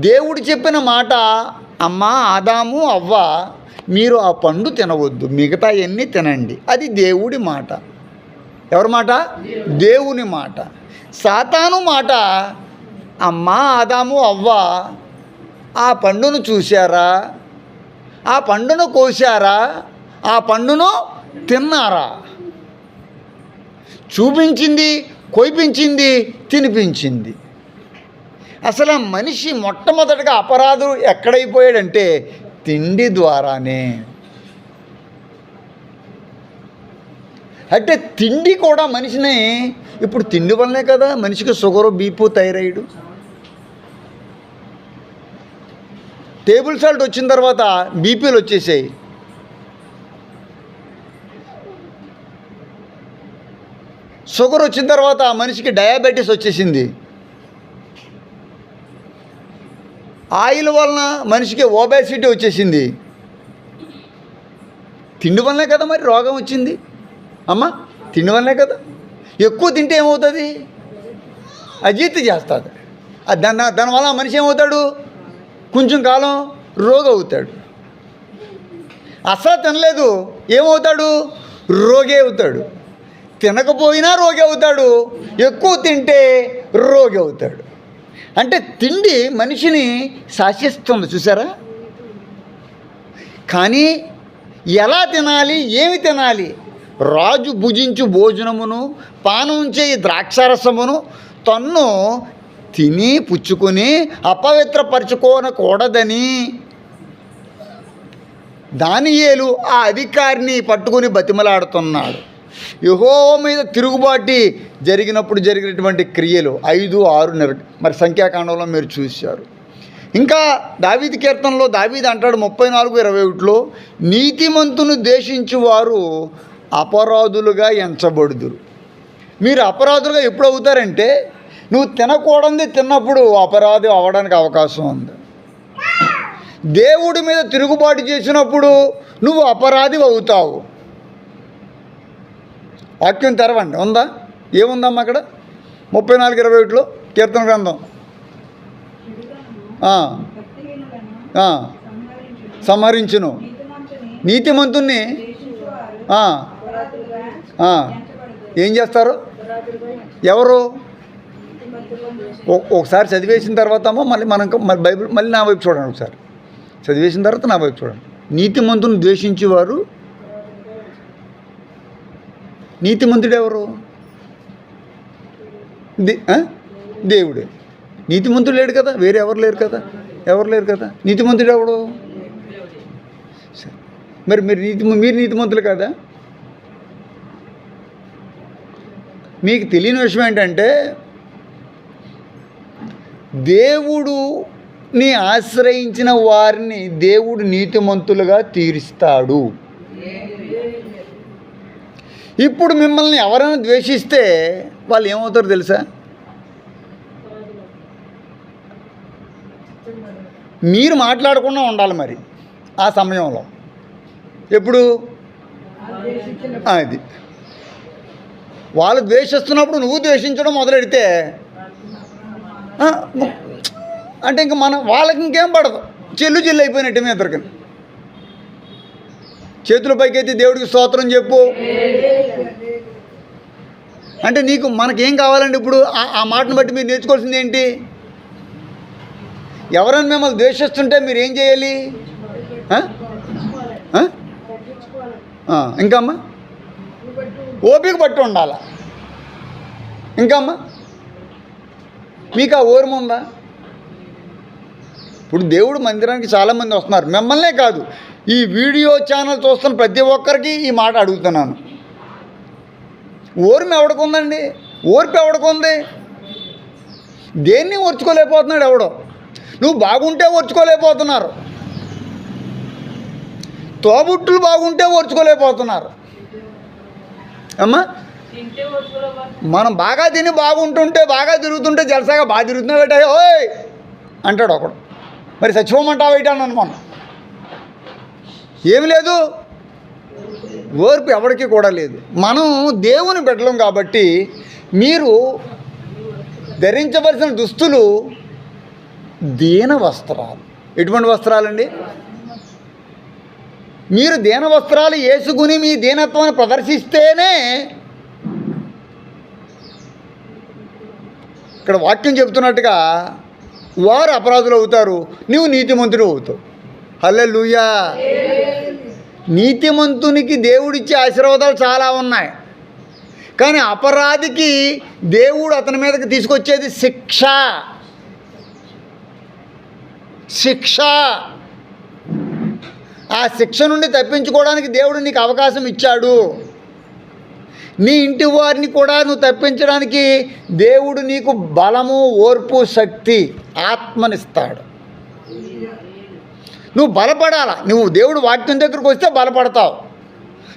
దేవుడు చెప్పిన మాట, అమ్మా ఆదాము అవ్వ మీరు ఆ పండు తినవద్దు, మిగతా అన్నీ తినండి, అది దేవుడి మాట. ఎవరి మాట? దేవుని మాట. సాతాను మాట, అమ్మా ఆదాము అవ్వ ఆ పండును చూశారా, ఆ పండును కోశారా, ఆ పండును తిన్నారా? చూపించింది, కోయిపించింది, తినిపించింది. అసలు మనిషి మొట్టమొదటిగా అపరాధం ఎక్కడైపోయాడంటే తిండి ద్వారానే. అంటే తిండి కూడా మనిషిని, ఇప్పుడు తిండి వల్లనే కదా మనిషికి షుగరు, బీపు, థైరాయిడ్. టేబుల్ సాల్ట్ వచ్చిన తర్వాత బీపీలు వచ్చేసాయి. షుగర్ వచ్చిన తర్వాత మనిషికి డయాబెటీస్ వచ్చేసింది. ఆయిల్ వలన మనిషికి ఓబేసిటీ వచ్చేసింది. తిండి వల్లనే కదా మరి రోగం వచ్చింది. అమ్మ తిండి వల్లనే కదా. ఎక్కువ తింటే ఏమవుతుంది? అజీర్తి చేస్తుంది. దానివల్ల మనిషి ఏమవుతాడు? కొంచెం కాలం రోగి అవుతాడు. అసలు తినలేదు ఏమవుతాడు? రోగి అవుతాడు. తినకపోయినా రోగి అవుతాడు, ఎక్కువ తింటే రోగి అవుతాడు. అంటే తిండి మనిషిని శాసిస్తుంది, చూసారా? కానీ ఎలా తినాలి, ఏమి తినాలి? రాజు భుజించు భోజనమును పానం చేయి ద్రాక్షారసమును తన్ను తిని పుచ్చుకొని అపవిత్రపరచుకోనకూడదని దానియేలు ఆ అధికారిని పట్టుకొని బతిమలాడుతున్నాడు. యెహోవా మీద తిరుగుబాటు జరిగినప్పుడు జరిగినటువంటి క్రియలు 5, 6 మరి సంఖ్యాకాండంలో మీరు చూశారు. ఇంకా దావీదు కీర్తనలో దావీదు అంటాడు 34:21లో, నీతిమంతును ద్వేషించు వారు అపరాధులుగా ఎంచబడుదురు. మీరు అపరాధులుగా ఎప్పుడు అవుతారంటే నువ్వు తినకూడదు తిన్నప్పుడు అపరాధి అవ్వడానికి అవకాశం ఉంది. దేవుడి మీద తిరుగుబాటు చేసినప్పుడు నువ్వు అపరాధి అవుతావు. వాక్యం తెరవండి. ఉందా? ఏముందమ్మా అక్కడ? 34:21లో కీర్తన గ్రంథం. సంహరించును. నీతిమంతుణ్ణి ఏం చేస్తారు? ఎవరు? ఒకసారి చదివేసిన తర్వాత మళ్ళీ మళ్ళీ బైబిల్ మళ్ళీ నా వైపు చూడండి. ఒకసారి చదివేసిన తర్వాత నా వైపు చూడండి. నీతిమంతుని ద్వేషించేవారు, నీతిమంతుడు ఎవరు? దేవుడే. నీతిమంతుడు లేడు కదా, వేరే ఎవరు లేరు కదా. నీతిమంతుడు ఎవడు? మరి మీరు నీతిమంతులు కదా? మీకు తెలియని విషయం ఏంటంటే దేవుడుని ఆశ్రయించిన వారిని దేవుడు నీతిమంతులుగా తీరుస్తాడు. ఇప్పుడు మిమ్మల్ని ఎవరైనా ద్వేషిస్తే వాళ్ళు ఏమవుతారో తెలుసా? మీరు మాట్లాడకుండా ఉండాలి మరి ఆ సమయంలో. ఎప్పుడు? అది వాళ్ళు ద్వేషిస్తున్నప్పుడు నువ్వు ద్వేషించడం మొదలెడితే అంటే ఇంక వాళ్ళకి ఇంకేం పడదు, చెల్లు అయిపోయినట్టు మీ ఇద్దరికి. చేతుల పైకైతే దేవుడికి స్తోత్రం చెప్పు. అంటే మనకేం కావాలండి ఇప్పుడు? ఆ మాటను బట్టి మీరు నేర్చుకోవాల్సింది ఏంటి? ఎవరైనా మిమ్మల్ని ద్వేషిస్తుంటే మీరు ఏం చేయాలి? ఇంకమ్మా ఓపిక పట్టి ఉండాలి. ఇంకమ్మా మీకు ఆ ఓర్మ ఉందా? ఇప్పుడు దేవుడు మందిరానికి చాలామంది వస్తున్నారు, మిమ్మల్నే కాదు, ఈ వీడియో ఛానల్ చూస్తున్న ప్రతి ఒక్కరికి ఈ మాట అడుగుతున్నాను. ఓర్మ ఎవడికుందండి? ఓర్పు ఎవడికుంది? దేన్ని ఓర్చుకోలేకపోతున్నాడు ఎవడో. నువ్వు బాగుంటే ఓర్చుకోలేకపోతున్నారు, తోబుట్టులు బాగుంటే ఓర్చుకోలేకపోతున్నారు. అమ్మా మనం బాగా తిని బాగుంటుంటే, బాగా తిరుగుతుంటే, జలసాగా బాగా తిరుగుతున్నావేట ఓయ్ అంటాడు ఒకడు. మరి చచ్చిపోమంటావు ఏంటి అన్నాను మనం. ఏమి లేదు, ఓర్పు ఎవరికి కూడా లేదు. మనం దేవుని బిడ్డలం కాబట్టి మీరు ధరించవలసిన దుస్తులు దీన వస్త్రాలు. ఎటువంటి వస్త్రాలండి? మీరు దీన వస్త్రాలు వేసుకుని మీ దీనత్వాన్ని ప్రదర్శిస్తేనే ఇక్కడ వాక్యం చెబుతున్నట్టుగా వారు అపరాధులు అవుతారు, నీవు నీతిమంతుడు అవుతావు. హల్లెలూయా. నీతిమంతునికి దేవుడిచ్చే ఆశీర్వాదాలు చాలా ఉన్నాయి, కానీ అపరాధికి దేవుడు అతని మీదకి తీసుకొచ్చేది శిక్ష. ఆ శిక్ష నుండి తప్పించుకోవడానికి దేవుడు నీకు అవకాశం ఇచ్చాడు. నీ ఇంటి వారిని కూడా నువ్వు తప్పించడానికి దేవుడు నీకు బలము, ఓర్పు, శక్తి, ఆత్మనిస్తాడు. నువ్వు బలపడాలా. నువ్వు దేవుడు వాక్యం దగ్గరకు వస్తే బలపడతావు.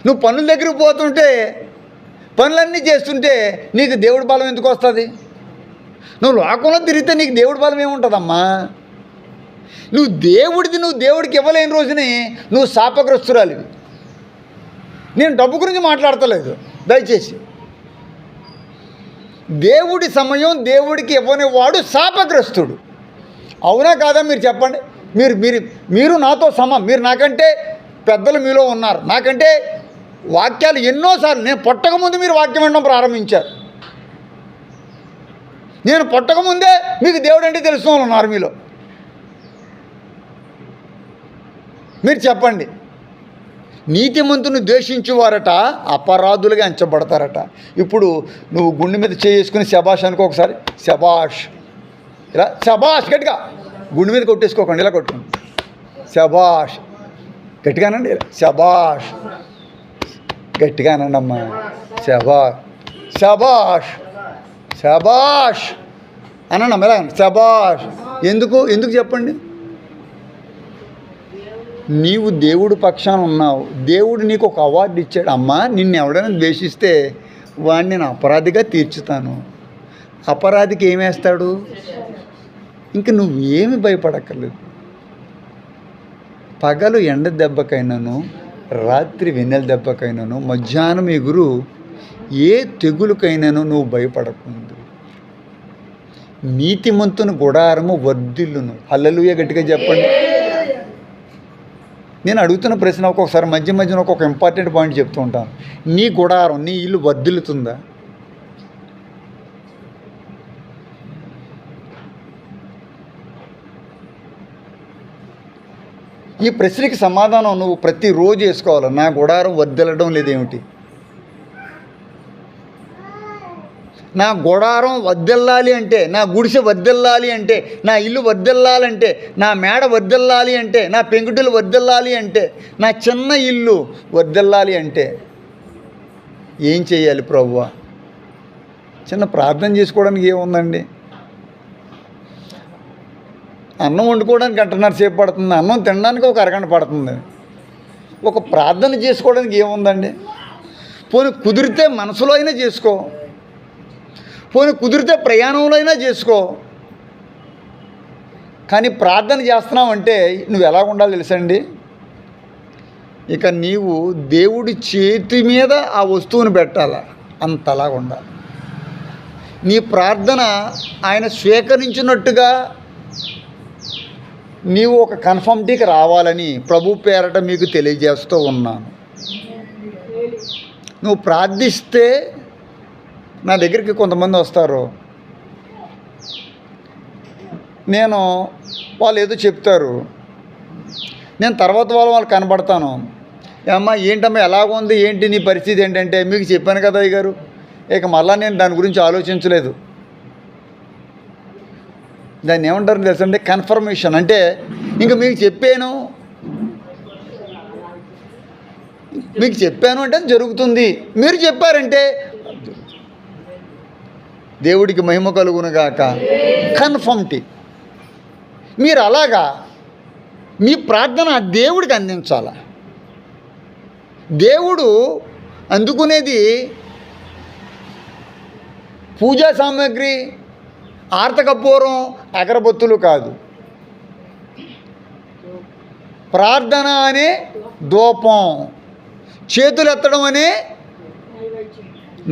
నువ్వు పనుల దగ్గరికి పోతుంటే, పనులన్నీ చేస్తుంటే నీకు దేవుడి బలం ఎందుకు వస్తుంది? నువ్వు లోకంలో తిరిగితే నీకు దేవుడి బలం ఏముంటుందమ్మా? నువ్వు దేవుడికి ఇవ్వలేని రోజుని నువ్వు శాపగ్రస్తురాలివి. నేను డబ్బు గురించి మాట్లాడతలేదు దయచేసి. దేవుడి సమయం దేవుడికి ఇవ్వని వాడు శాపగ్రస్తుడు. అవునా కాదా మీరు చెప్పండి. మీరు నాతో మీరు నాకంటే పెద్దలు మీలో ఉన్నారు. నాకంటే వాక్యాలు ఎన్నోసార్లు, నేను పుట్టకముందు మీరు వాక్యం వినడం ప్రారంభించారు. నేను పుట్టకముందే మీకు దేవుడు అంటే తెలిసిన వాళ్ళు ఉన్నారు మీలో. మీరు చెప్పండి. నీతిమంతుని ద్వేషించేవారట అపరాధులుగా ఎంచబడతారట. ఇప్పుడు నువ్వు గుండె మీద చేసుకుని శబాష్ అనుకో ఒకసారి. శబాష్, ఇలా శబాష్ గట్టిగా గుండె మీద కొట్టేసుకోకండి, ఇలా కొట్టుకోండి. శబాష్ గట్టిగానండి, శబాష్ గట్టిగానండి అమ్మా. శబాష్ శబాష్ శబాష్ అనండి అమ్మ, ఎలా శబాష్. ఎందుకు చెప్పండి. నీవు దేవుడు పక్షాన ఉన్నావు, దేవుడు నీకు ఒక అవార్డు ఇచ్చాడు. అమ్మా, నిన్ను ఎవడైనా ద్వేషిస్తే వాడిని నేను అపరాధిగా తీర్చుతాను. అపరాధికి ఏమేస్తాడు? ఇంక నువ్వేమి భయపడక్కర్లేదు. పగలు ఎండ దెబ్బకైనాను, రాత్రి వెన్నెల దెబ్బకైనాను, మధ్యాహ్నం ఎగురు ఏ తెగులుకైనాను నువ్వు భయపడకుందు. నీతిమంతుని గుడారము వర్ధిల్లును. హల్లెలూయా గట్టిగా చెప్పండి. నేను అడుగుతున్న ప్రశ్న ఒక్కొక్కసారి మధ్య మధ్యన ఒక్కొక్క ఇంపార్టెంట్ పాయింట్ చెప్తూ ఉంటాను. నీ గుడారం, నీ ఇల్లు వర్ధిల్లుతుందా? ఈ ప్రశ్నకి సమాధానం నువ్వు ప్రతిరోజు వేసుకోవాలి. నా గుడారం వర్ధిల్లడం లేదేమిటి? నా గుడారం వర్ధిల్లాలి అంటే, నా గుడిసె వర్ధిల్లాలి అంటే, నా ఇల్లు వర్ధిల్లాలంటే, నా మేడ వర్ధిల్లాలి అంటే, నా పెంకుటిల్లు వర్ధిల్లాలి అంటే, నా చిన్న ఇల్లు వర్ధిల్లాలి అంటే ఏం చేయాలి ప్రభువా? చిన్న ప్రార్థన చేసుకోవడానికి ఏముందండి? అన్నం వండుకోవడానికి గంటన్నర సేపు పడుతుంది, అన్నం తినడానికి ఒక అరగంట పడుతుంది. ఒక ప్రార్థన చేసుకోవడానికి ఏముందండి? పోనీ కుదిరితే మనసులో అయినా చేసుకో, పోనీ కుదిరితే ప్రయాణంలో అయినా చేసుకో. కానీ ప్రార్థన చేస్తున్నావంటే నువ్వు ఎలా ఉండాలి తెలుసండి? ఇక నీవు దేవుడి చేతి మీద ఆ వస్తువుని పెట్టాల, అంతలా ఉండాలి. నీ ప్రార్థన ఆయన స్వీకరించినట్టుగా నీవు ఒక కన్ఫర్మిటీకి రావాలని ప్రభు పేరట మీకు తెలియజేస్తూ ఉన్నాను. నువ్వు ప్రార్థిస్తే నా దగ్గరికి కొంతమంది వస్తారు, వాళ్ళు ఏదో చెప్తారు, నేను తర్వాత వాళ్ళు కనబడతాను. అమ్మా ఏంటమ్మా ఎలాగుంది, ఏంటి నీ పరిస్థితి ఏంటంటే, మీకు చెప్పాను కదా అయ్యగారు, ఇక మళ్ళీ నేను దాని గురించి ఆలోచించలేదు. దాన్ని ఏమంటారు తెలుసండి? కన్ఫర్మేషన్. అంటే ఇంక మీకు చెప్పాను అంటే జరుగుతుంది. మీరు చెప్పారంటే దేవుడికి మహిమ కలుగునుగాక. కన్ఫర్మిటీ. మీరు అలాగా మీ ప్రార్థన దేవుడికి అందించాల. దేవుడు అందుకునేది పూజా సామాగ్రి, ఆర్తకపూరం, అగరబత్తులు కాదు. ప్రార్థన అనే ధూపం, చేతులు ఎత్తడం అనే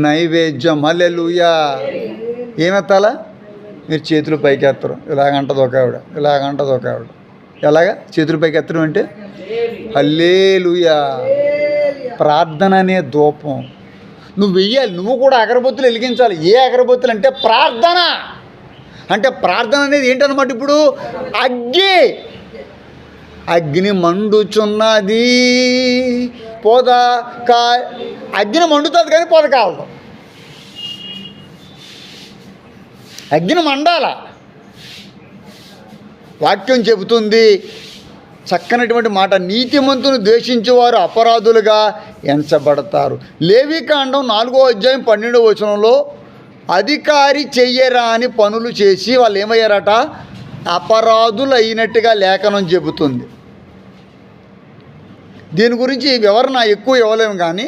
నైవేద్యం. హల్లెలూయా. ఏమెత్తాలా? మీరు చేతులు పైకి ఎత్తరు, ఇలాగంటది ఒక ఆవిడ, ఇలాగంటది ఒక ఆవిడ. ఎలాగా చేతులు పైకి ఎత్తడం అంటే హల్లెలూయా. ప్రార్థన అనే ధూపం నువ్వు వెయ్యాలి. నువ్వు కూడా అగరబత్తులు వెలిగించాలి. ఏ అగరబత్తులు అంటే ప్రార్థన. అంటే ప్రార్థన అనేది ఏంటన్నమాట? ఇప్పుడు అగ్ని మండుచున్నది, అగ్ని మండుతుంది కానీ పొద కావడం. అగ్ని మండాల. వాక్యం చెబుతుంది చక్కనటువంటి మాట, నీతిమంతుని ద్వేషించేవారు అపరాధులుగా ఎంచబడతారు. లేవీకాండం 4వ అధ్యాయం 12వ వచనంలో అధికారి చెయ్యరాని పనులు చేసి వాళ్ళు ఏమయ్యారట? అపరాధులు అయినట్టుగా లేఖనం చెబుతుంది. దీని గురించి వివరణ ఎక్కువ ఇవ్వలేము, కానీ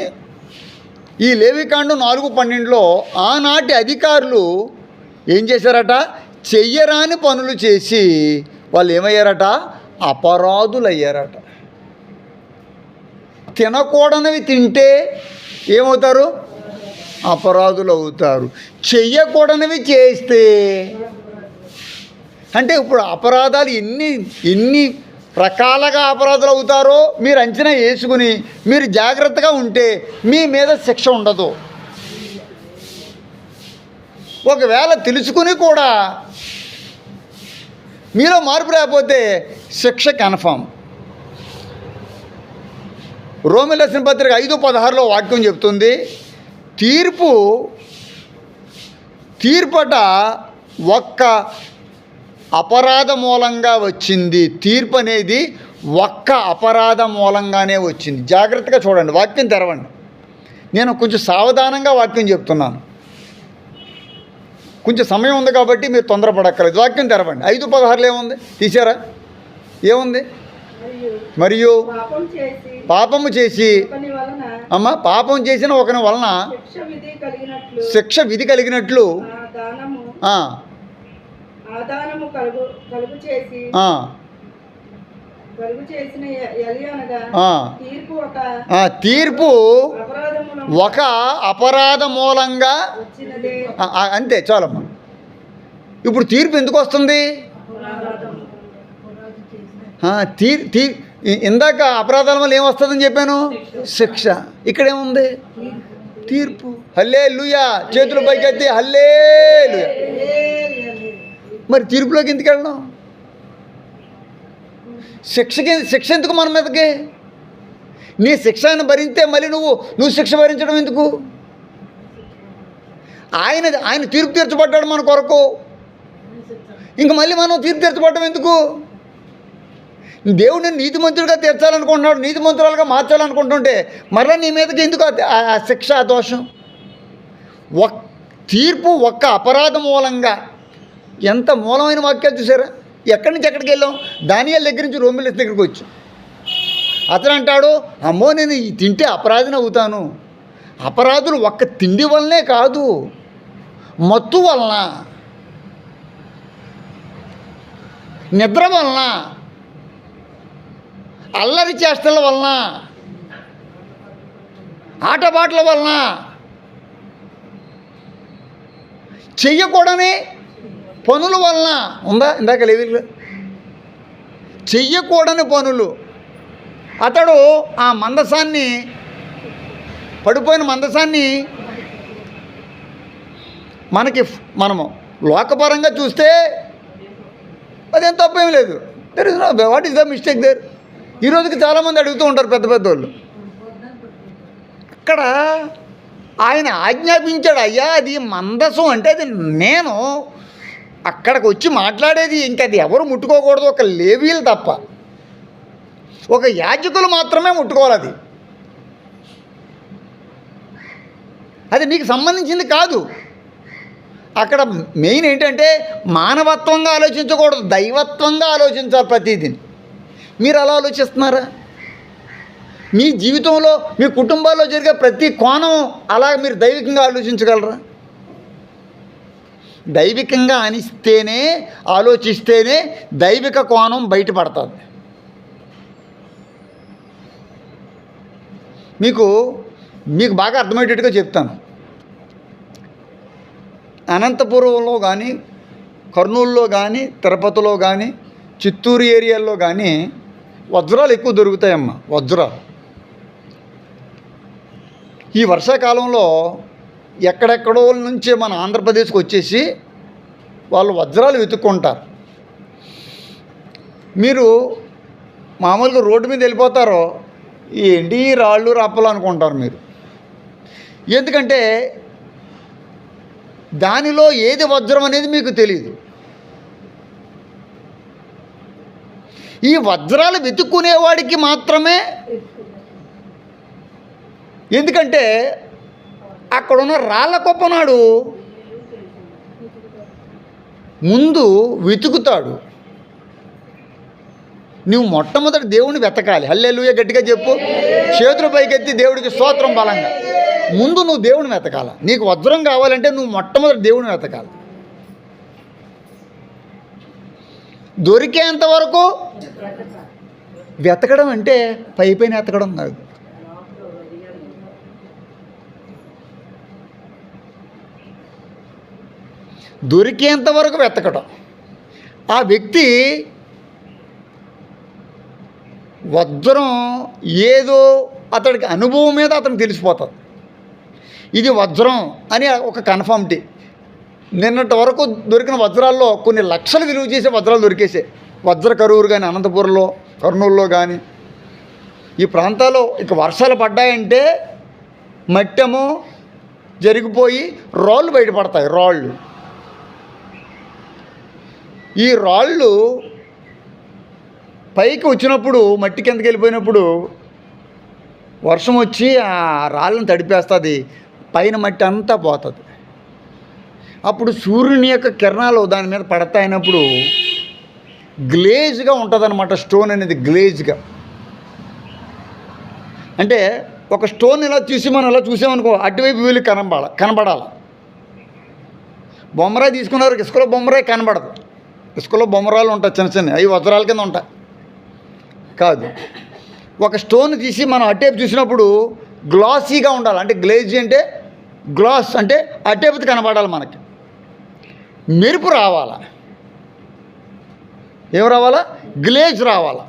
ఈ లేవీకాండం 4:12లో ఆనాటి అధికారులు ఏం చేశారట? చెయ్యరాని పనులు చేసి వాళ్ళు ఏమయ్యారట? అపరాధులు అయ్యారట. తినకూడనివి తింటే ఏమవుతారు? అపరాధులు అవుతారు. చెయ్యకూడనివి చేస్తే అంటే ఇప్పుడు అపరాధాలు ఎన్ని రకాలుగా అపరాధాలు అవుతారో మీరు అంచనా వేసుకుని మీరు జాగ్రత్తగా ఉంటే మీ మీద శిక్ష ఉండదు. ఒకవేళ తెలుసుకుని కూడా మీలో మార్పు రాకపోతే శిక్ష కన్ఫర్మ్. రోమీయులకు రాసిన పత్రిక 5:16లో వాక్యం చెప్తుంది, తీర్పట ఒక్క అపరాధ మూలంగా వచ్చింది. తీర్పు అనేది ఒక్క అపరాధ మూలంగానే వచ్చింది. జాగ్రత్తగా చూడండి, వాక్యం తెరవండి. నేను కొంచెం సావధానంగా వాక్యం చెప్తున్నాను, కొంచెం సమయం ఉంది కాబట్టి మీరు తొందరపడక్కర్లేదు. వాక్యం తెరవండి. 5:16లో ఏముంది? తీసారా? ఏముంది? మరియు పాపము చేసి పాపం చేసిన ఒకని వలన శిక్ష విధి కలిగినట్లు తీర్పు ఒక అపరాధ మూలంగా అంతే చాలమ్మా. ఇప్పుడు తీర్పు ఎందుకు వస్తుంది? ఇందాక అపరాధాల వల్ల ఏమొస్తుందని చెప్పాను? శిక్ష. ఇక్కడేముంది? తీర్పు. హల్లెలూయా. చేతులు పైకెత్తి హల్లెలూయా. మరి తీర్పులోకి ఎందుకు వెళ్ళడం? శిక్ష ఎందుకు మన మీదకి? నీ శిక్షను భరిస్తే మళ్ళీ నువ్వు శిక్ష భరించడం ఎందుకు? ఆయన తీర్పు తీర్చబడ్డాడు మన కొరకు, ఇంక మళ్ళీ మనం తీర్పు తీర్చబడ్డం ఎందుకు? దేవుడిని నీతిమంతుడిగా తీర్చాలనుకుంటున్నాడు, నీతిమంతురాలుగా మార్చాలనుకుంటుంటే మరలా నీ మీదకి ఎందుకు ఆ శిక్ష, ఆ దోషం? తీర్పు ఒక్క అపరాధం మూలంగా. ఎంత మూలమైన వాక్యాలు చూసారా? ఎక్కడి నుంచి ఎక్కడికి వెళ్ళాం? దానియేలు దగ్గర నుంచి రోమిలియస్ దగ్గరికి వచ్చాం. అతను అంటాడు, అమ్మో నేను తింటే అపరాధిని అవుతాను. అపరాధులు ఒక్క తిండి వల్లనే కాదు, మత్తు వలన, నిద్ర వలన, అల్లరి చేష్టల వలన, ఆటపాటల వలన, చెయ్యకూడని పనుల వలన ఉందా? ఇందాక లేవు చెయ్యకూడని పనులు. అతడు ఆ మందసాన్ని, పడిపోయిన మందసాన్ని మనము లోకపరంగా చూస్తే అదేం తప్పేం లేదు. There is no, what is the mistake there? ఈరోజుకి చాలామంది అడుగుతూ ఉంటారు పెద్ద వాళ్ళు. అక్కడ ఆయన ఆజ్ఞాపించాడు, అయ్యా అది మందసం అంటే అది నేను అక్కడికి వచ్చి మాట్లాడేది, ఇంక అది ఎవరు ముట్టుకోకూడదు, ఒక లేవీలు తప్ప, ఒక యాజకులు మాత్రమే ముట్టుకోవాలి. అది నీకు సంబంధించింది కాదు. అక్కడ మెయిన్ ఏంటంటే మానవత్వంగా ఆలోచించకూడదు, దైవత్వంగా ఆలోచించాలి ప్రతిదీని. మీరు అలా ఆలోచిస్తున్నారా? మీ జీవితంలో, మీ కుటుంబాల్లో జరిగే ప్రతి కోణం అలా మీరు దైవికంగా ఆలోచించగలరా? దైవికంగా అనిస్తేనే, ఆలోచిస్తేనే దైవిక కోణం బయటపడుతుంది. మీకు బాగా అర్థమయ్యేటట్టుగా చెప్తాను. అనంతపురంలో కానీ, కర్నూలులో కానీ, తిరుపతిలో కానీ, చిత్తూరు ఏరియాల్లో కానీ వజ్రాలు ఎక్కువ దొరుకుతాయమ్మ. వజ్రాలు ఈ వర్షాకాలంలో ఎక్కడెక్కడో నుంచి మన ఆంధ్రప్రదేశ్కి వచ్చేసి వాళ్ళు వజ్రాలు వెతుక్కుంటారు. మీరు మామూలుగా రోడ్డు మీద వెళ్ళిపోతారో ఏంటి రాళ్ళు రప్పలు అనుకుంటారు మీరు. ఎందుకంటే దానిలో ఏది వజ్రం అనేది మీకు తెలియదు. ఈ వజ్రాలు వెతుక్కునేవాడికి మాత్రమే. ఎందుకంటే అక్కడున్న రాళ్ళ కొప్పనాడు ముందు వెతుకుతాడు. నువ్వు మొట్టమొదటి దేవుని వెతకాలి. హల్లెలూయా గట్టిగా చెప్పు. చేతుల పైకెత్తి దేవుడికి స్తోత్రం బలంగా. ముందు నువ్వు దేవుని వెతకాలి. నీకు వజ్రం కావాలంటే నువ్వు మొట్టమొదటి దేవుని వెతకాలి. దొరికేంత వరకు వెతకడం అంటే పైపైన వెతకడం కాదు. దొరికేంత వరకు వెతకడం. ఆ వ్యక్తి వజ్రం ఏదో అతడికి అనుభవం మీద అతనికి తెలిసిపోతుంది. ఇది వజ్రం అని ఒక కన్ఫర్మిటీ. నిన్నటి వరకు దొరికిన వజ్రాల్లో కొన్ని లక్షలు విలువ చేసే వజ్రాలు దొరికేసాయి. వజ్ర కరువురు కానీ, అనంతపురంలో, కర్నూలులో కానీ ఈ ప్రాంతాల్లో ఇక వర్షాలు పడ్డాయంటే మట్టెమో జరిగిపోయి రాళ్ళు బయటపడతాయి. రాళ్ళు, ఈ రాళ్ళు పైకి వచ్చినప్పుడు, మట్టి కిందకి వెళ్ళిపోయినప్పుడు వర్షం వచ్చి ఆ రాళ్ళను తడిపేస్తుంది, పైన మట్టి అంతా పోతుంది. అప్పుడు సూర్యుని యొక్క కిరణాలు దాని మీద పడతాయినప్పుడు గ్లేజ్గా ఉంటుంది అన్నమాట. స్టోన్ అనేది గ్లేజ్గా, అంటే ఒక స్టోన్ ఇలా చూసి మనం ఇలా చూసామనుకో అటువైపు వీళ్ళు కనబడాలి. బొమ్మరాయి తీసుకున్నారు, ఇసుకలో బొమ్మరాయి కనబడదు. ఇసుకలో బొమ్మరాలు ఉంటాయి చిన్న చిన్న, అవి వజ్రాల కింద ఉంటాయి. కాదు, ఒక స్టోన్ తీసి మనం అటేపు చూసినప్పుడు గ్లాసీగా ఉండాలి. అంటే గ్లేజ్ అంటే గ్లాస్ అంటే అటేపుది కనబడాలి. మనకి మెరుపు రావాలా, ఏం రావాలా? గ్లేజ్ రావాలా.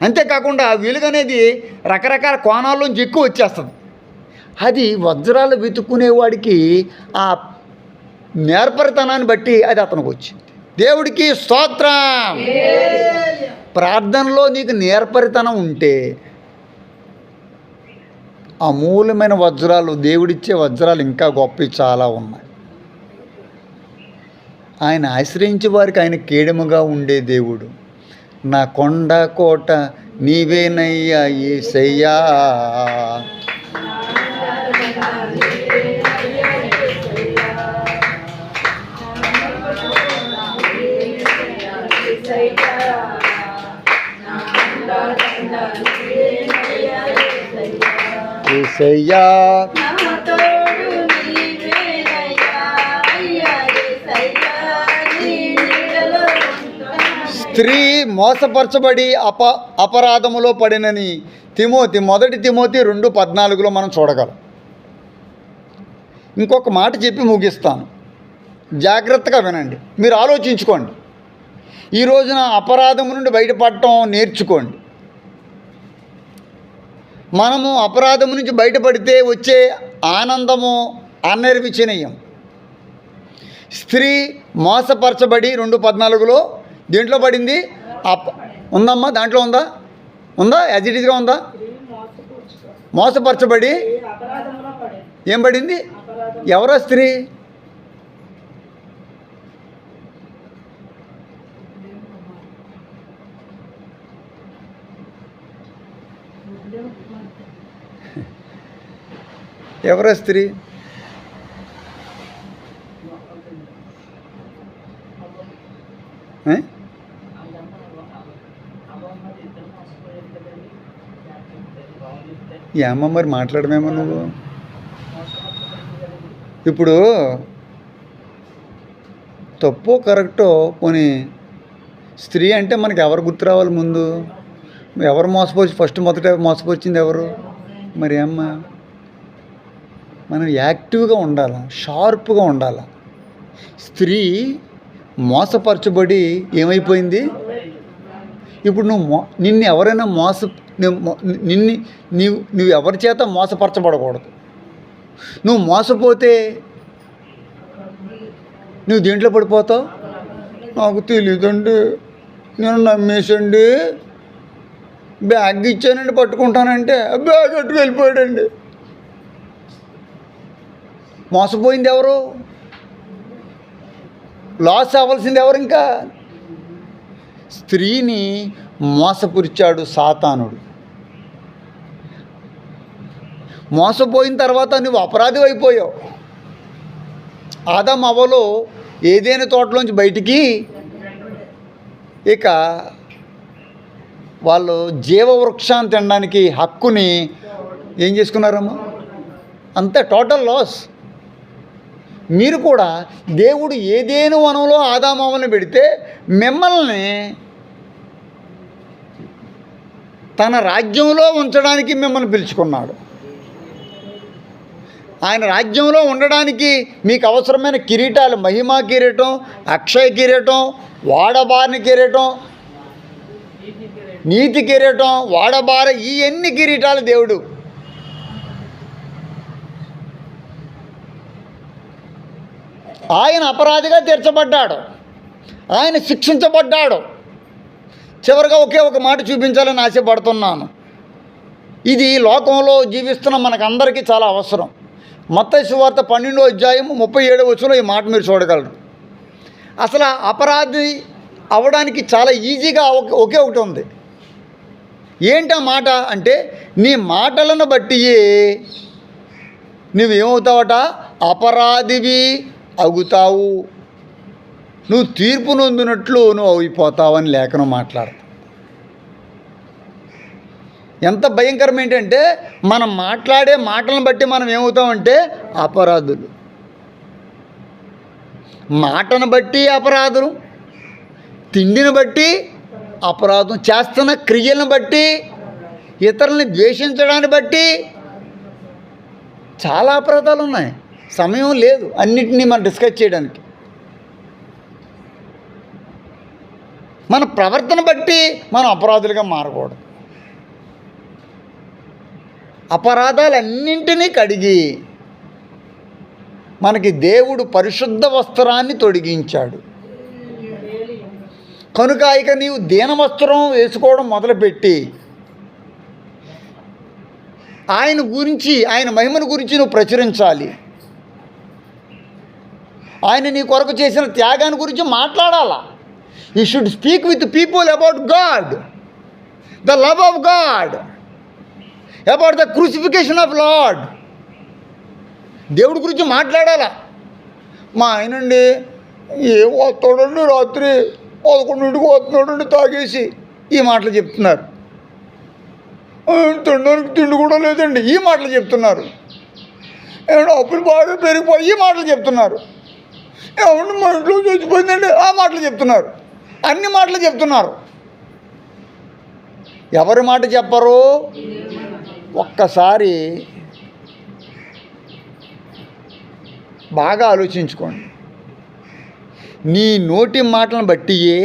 అంతేకాకుండా వెలుగు అనేది రకరకాల కోణాల్లోంచి ఎక్కువ వచ్చేస్తుంది. అది వజ్రాలు వెతుక్కునేవాడికి ఆ నేర్పరితనాన్ని బట్టి అది అతనికి వచ్చింది. దేవుడికి స్తోత్రం. ప్రార్థనలో నీకు నేర్పరితనం ఉంటే అమూల్యమైన వజ్రాలు, దేవుడిచ్చే వజ్రాలు ఇంకా గొప్పవి చాలా ఉన్నాయి. ఆయన ఆశ్రయించే వారికి ఆయన కేడముగా ఉండే దేవుడు. నా కొండ కోట నీవేనయ్యా యేసయ్యా, యేసయ్యా స్త్రీ మోసపరచబడి అపరాధములో పడినని మొదటి తిమోతి 2:14 మనం చూడగలం. ఇంకొక మాట చెప్పి ముగిస్తాను, జాగ్రత్తగా వినండి, మీరు ఆలోచించుకోండి. ఈ రోజున అపరాధం నుండి బయటపడటం నేర్చుకోండి. మనము అపరాధం నుంచి బయటపడితే వచ్చే ఆనందము అనిర్వచనీయం. స్త్రీ మోసపరచబడి 2:14 దేంట్లో పడింది? ఉందమ్మా, దాంట్లో ఉందా యాజ్ ఇట్ ఈస్గా ఉందా? మోసపరచబడి ఏం పడింది? ఎవరో స్త్రీ? ఎవరో స్త్రీ? ఏమో మరి మాట్లాడమేమో నువ్వు. ఇప్పుడు తప్పు కరెక్టో పోనీ, స్త్రీ అంటే మనకి ఎవరు గుర్తు రావాలి ముందు? ఎవరు మొదట మోసపోచింది ఎవరు? మరి అమ్మా, మనం యాక్టివ్గా ఉండాలి, షార్ప్గా ఉండాలి. స్త్రీ మోసపరచబడి ఏమైపోయింది? ఇప్పుడు నిన్ను ఎవరైనా నువ్వు ఎవరి చేత మోసపరచబడకూడదు. నువ్వు మోసపోతే నువ్వు దేంట్లో పడిపోతావు? నాకు తెలియదండి, నేను నమ్మేసండి, బ్యాగ్ ఇచ్చానండి పట్టుకుంటానంటే బ్యాగ్ అట్టుకు వెళ్ళిపోయాడండి. మోసపోయింది ఎవరు? లాస్ అవ్వాల్సింది ఎవరు? ఇంకా స్త్రీని మోసపురిచాడు సాతానుడు. మోసపోయిన తర్వాత నువ్వు అపరాధి అయిపోయావు. ఆదాము అవ్వలు ఏదైనా తోటలోంచి బయటికి ఇక వాళ్ళు జీవవృక్షాన్ని తినడానికి హక్కుని ఏం చేసుకున్నారమ్మా? అంతే, టోటల్ లాస్. మీరు కూడా దేవుడు ఏదేను వనంలో ఆదాము అవ్వలను పెడితే మిమ్మల్ని తన రాజ్యంలో ఉంచడానికి మిమ్మల్ని పిలుచుకున్నాడు. ఆయన రాజ్యంలో ఉండడానికి మీకు అవసరమైన కిరీటాలు, మహిమా కిరీటం, అక్షయ కిరీటం, వాడబారిన కిరీటం, నీతి కిరీటం, ఈ ఎన్ని కిరీటాలు దేవుడు. ఆయన అపరాధిగా తీర్చబడ్డాడు, ఆయన శిక్షించబడ్డాడు. చివరిగా ఒకే ఒక మాట చూపించాలని ఆశపడుతున్నాను. ఇది లోకంలో జీవిస్తున్న మనకందరికీ చాలా అవసరం. మత్తయి సువార్త 12:37 ఈ మాట మీరు చూడగలరు. అసలు అపరాధి అవ్వడానికి చాలా ఈజీగా ఒకే ఒకటి ఉంది. ఏంటి ఆ మాట అంటే, నీ మాటలను బట్టి నువ్వేమవుతావట? అపరాధివి అవుతావు, నువ్వు తీర్పు నొందినట్లు నువ్వు అయిపోతావని లేఖనం మాట్లాడతావు. ఎంత భయంకరం ఏంటంటే, మనం మాట్లాడే మాటలను బట్టి మనం ఏమవుతామంటే అపరాధులు. మాటను బట్టి అపరాధులు, తిండిని బట్టి అపరాధం, చేస్తున్న క్రియలను బట్టి, ఇతరులని ద్వేషించడాన్ని బట్టి చాలా అపరాధాలు ఉన్నాయి. సమయం లేదు అన్నిటినీ మనం డిస్కస్ చేయడానికి. మన ప్రవర్తన బట్టి మనం అపరాధులుగా మారకూడదు. అపరాధాలన్నింటినీ కడిగి మనకి దేవుడు పరిశుద్ధ వస్త్రాన్ని తొడిగించాడు. కనుక ఇక నీవు దీన వస్త్రం వేసుకోవడం మొదలుపెట్టి ఆయన గురించి, ఆయన మహిమను గురించి నువ్వు ప్రచురించాలి. ఆయన నీ కొరకు చేసిన త్యాగాన్ని గురించి మాట్లాడాలా. You should speak with people about God, the love of God, about the crucifixion of Lord. దేవుడి గురించి మాట్లాడాలా. మా ఆయనండి ఏం వస్తాడండి, రాత్రి 11ంటికి వస్తున్నాడండి తాగేసి, ఈ మాటలు చెప్తున్నారు. తినడానికి తిండి కూడా లేదండి, ఈ మాటలు చెప్తున్నారు. ఏమన్నా అప్పులు బాగా పెరిగిపోయి ఈ మాటలు చెప్తున్నారు. ఏమన్నా మా ఇంట్లో చచ్చిపోయిందండి, ఆ మాటలు చెప్తున్నారు. అన్ని మాటలు చెప్తున్నారు. ఎవరి మాట చెప్పరు? ఒక్కసారి బాగా ఆలోచించుకోండి. నీ నోటి మాటలను బట్టియే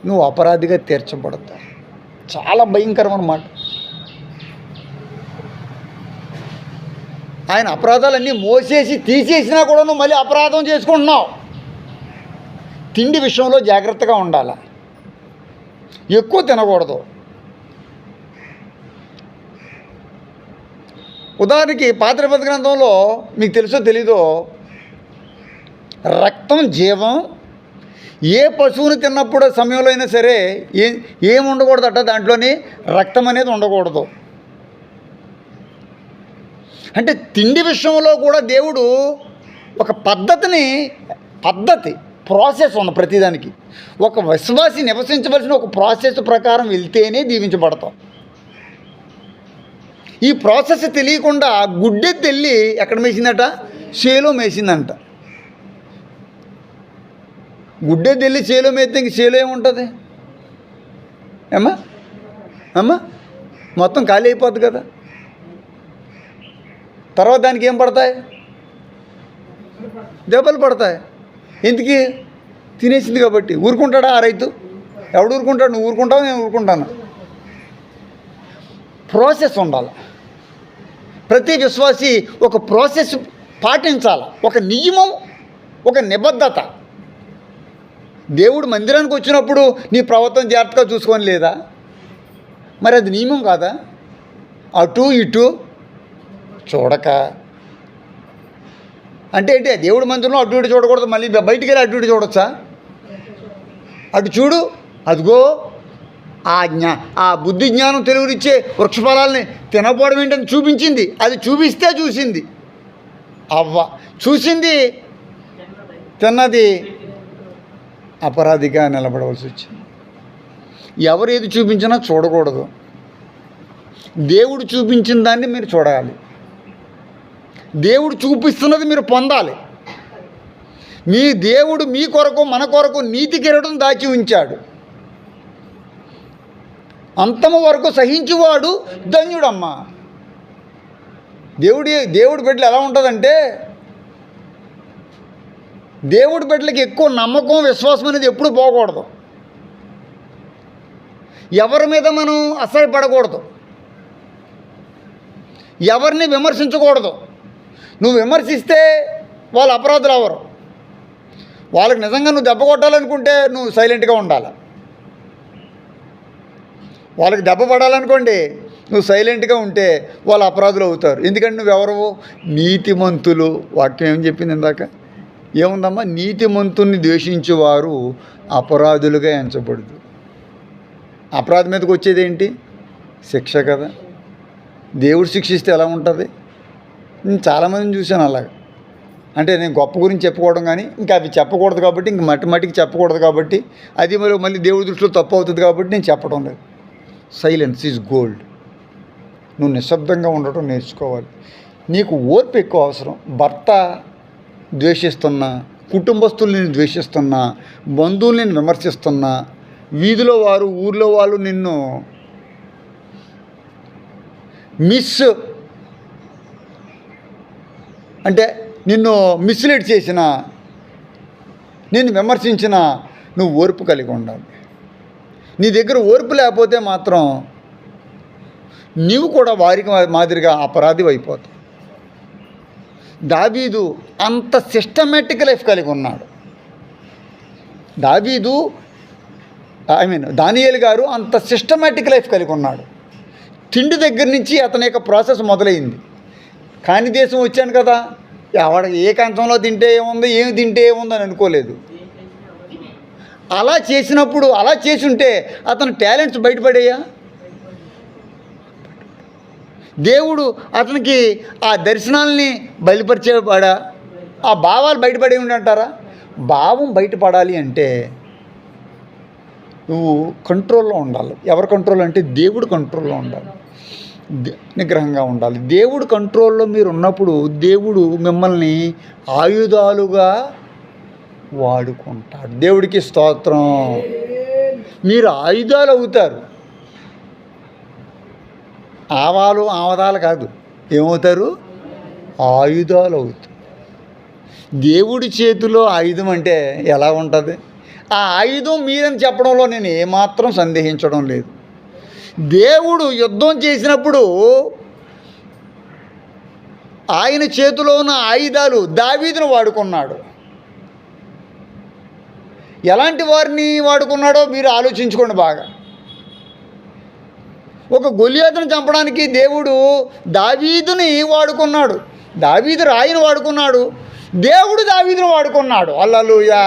నువ్వు అపరాధిగా తీర్చబడతావు. చాలా భయంకరమైన మాట. ఆయన అపరాధాలన్నీ మోసేసి తీసేసినా కూడా నువ్వు మళ్ళీ అపరాధం చేసుకుంటున్నావు. తిండి విషయంలో జాగ్రత్తగా ఉండాలి. ఎక్కువ తినకూడదు. ఉదాహరణకి పాత నిబంధన గ్రంథంలో మీకు తెలుసో తెలీదో, రక్తం జీవం. ఏ పశువుని తిన్నప్పుడు సమయంలో అయినా సరే ఏమి ఉండకూడదట, దాంట్లోని రక్తం అనేది ఉండకూడదు. అంటే తిండి విషయంలో కూడా దేవుడు ఒక పద్ధతి ప్రాసెస్ ఉంది ప్రతిదానికి. ఒక విశ్వాసి నివసించవలసిన ఒక ప్రాసెస్ ప్రకారం వెళ్తేనే దీవించబడతాం. ఈ ప్రాసెస్ తెలియకుండా గుడ్డెత్తి వెళ్ళి ఎక్కడ మేసిందట? చేలో మేసిందంట. గుడ్డెత్తి వెళ్ళి చేలో మేస్తే ఇంక చేలో ఏముంటుంది? అమ్మా మొత్తం ఖాళీ అయిపోద్ది కదా. తర్వాత దానికి ఏం పడతాయి? దెబ్బలు పడతాయి. ఎందుకు? తినేసింది కాబట్టి. ఊరుకుంటాడా ఆ రైతు? ఎవడు ఊరుకుంటాడు? నువ్వు ఊరుకుంటావు, నేను ఊరుకుంటాను. ప్రాసెస్ ఉండాలి. ప్రతి విశ్వాసి ఒక ప్రాసెస్ పాటించాలి. ఒక నియమం, ఒక నిబద్ధత. దేవుడు మందిరానికి వచ్చినప్పుడు నీ ప్రవర్తన జాగ్రత్తగా చూసుకొని లేదా? మరి అది నియమం కాదా? అటు ఇటు చూడక అంటే ఏంటి? దేవుడి మందిరంలో అటు ఇటు చూడకూడదు, మళ్ళీ బయటికి వెళ్ళి అటు ఇటు చూడొచ్చా? అటు చూడు, అదిగో ఆ బుద్ధి జ్ఞానం తెలుగునిచ్చే వృక్షఫలాల్ని తినకపోవడం ఏంటని చూపించింది. అది చూపిస్తే చూసింది అవ్వ, చూసింది తిన్నది అపరాధిగా నిలబడవలసి వచ్చింది. ఎవరు ఏది చూపించినా చూడకూడదు. దేవుడు చూపించిన దాన్ని మీరు చూడాలి. దేవుడు చూపిస్తున్నది మీరు పొందాలి. మీ దేవుడు మీ కొరకు, మన కొరకు నీతి కిరీటం దాచి ఉంచాడు. అంతము వరకు సహించువాడు ధన్యుడమ్మా. దేవుడి బిడ్డలు ఎలా ఉంటుందంటే, దేవుడి బిడ్డలకి ఎక్కువ నమ్మకం, విశ్వాసం అనేది ఎప్పుడు పోకూడదు. ఎవరి మీద మనం అసహ్యపడకూడదు. ఎవరిని విమర్శించకూడదు. నువ్వు విమర్శిస్తే వాళ్ళు అపరాధులు అవ్వరు. వాళ్ళకి నిజంగా నువ్వు దెబ్బ కొట్టాలనుకుంటే నువ్వు సైలెంట్గా ఉండాలి. వాళ్ళకి దెబ్బ పడాలనుకోండి, నువ్వు సైలెంట్గా ఉంటే వాళ్ళు అపరాధులు అవుతారు. ఎందుకంటే నువ్వెవరు? నీతిమంతులు. వాక్యం ఏం చెప్పింది ఇందాక? ఏముందమ్మా? నీతిమంతుల్ని ద్వేషించేవారు అపరాధులుగా ఎంచబడదు. అపరాధం మీదకి వచ్చేది ఏంటి? శిక్ష కదా. దేవుడు శిక్షిస్తే ఎలా ఉంటుంది? నేను చాలామందిని చూశాను అలాగ. అంటే నేను గొప్ప గురించి చెప్పుకోవడం కానీ ఇంకా అవి చెప్పకూడదు కాబట్టి, ఇంక మట్టికి చెప్పకూడదు కాబట్టి, అది మళ్ళీ దేవుడి దృష్టిలో తప్పు అవుతుంది కాబట్టి నేను చెప్పడం లేదు. Silence is gold. నువ్వు నిశ్శబ్దంగా ఉండటం నేర్చుకోవాలి. నీకు ఓర్పు ఎక్కువ అవసరం. భర్త ద్వేషిస్తున్నా, కుటుంబస్తుల్ని ద్వేషిస్తున్నా, బంధువుల్ని విమర్శిస్తున్నా, వీధిలో వారు, ఊర్లో వాళ్ళు నిన్ను నిన్ను మిస్లీడ్ చేసిన, నిన్ను విమర్శించిన, నువ్వు ఓర్పు కలిగి ఉండాలి. నీ దగ్గర ఓర్పు లేకపోతే మాత్రం నీవు కూడా వారికి మాదిరిగా అపరాధి అయిపోతావు. దావీదు అంత సిస్టమేటిక్ లైఫ్ కలిగి ఉన్నాడు. దానియేలు గారు అంత సిస్టమేటిక్ లైఫ్ కలిగి ఉన్నాడు. తిండి దగ్గర నుంచి అతని యొక్క ప్రాసెస్ మొదలైంది. కాని దేశం వచ్చాను కదా, ఏ కంచంలో తింటే ఏముంది, ఏమి తింటే ఏముందని అనుకోలేదు. అలా చేసినప్పుడు, అలా చేసి ఉంటే అతని టాలెంట్స్ బయటపడేయా? దేవుడు అతనికి ఆ దర్శనాల్ని బయలుపరిచేవాడా? ఆ భావాలు బయటపడే ఉండంటారా? భావం బయటపడాలి అంటే నువ్వు కంట్రోల్లో ఉండాలి. ఎవరి కంట్రోల్ అంటే దేవుడు కంట్రోల్లో ఉండాలి, నిగ్రహంగా ఉండాలి. దేవుడు కంట్రోల్లో మీరు ఉన్నప్పుడు దేవుడు మిమ్మల్ని ఆయుధాలుగా వాడుకుంటాడు. దేవుడికి స్తోత్రం. మీరు ఆయుధాలు అవుతారు. ఆవదాలు కాదు, ఏమవుతారు? ఆయుధాలు అవుతారు. దేవుడి చేతిలో ఆయుధం అంటే ఎలా ఉంటుంది? ఆ ఆయుధం మీరని చెప్పడంలో నేను ఏమాత్రం సందేహించడం లేదు. దేవుడు యుద్ధం చేసినప్పుడు ఆయన చేతిలో ఉన్న ఆయుధాలు దావీదును వాడుకున్నాడు. ఎలాంటి వారిని వాడుకున్నాడో మీరు ఆలోచించుకోండి బాగా. ఒక గొలియాతును చంపడానికి దేవుడు దావీదుని వాడుకున్నాడు. దావీదు రాయిని వాడుకున్నాడు, దేవుడు దావీదుని వాడుకున్నాడు. హల్లెలూయా.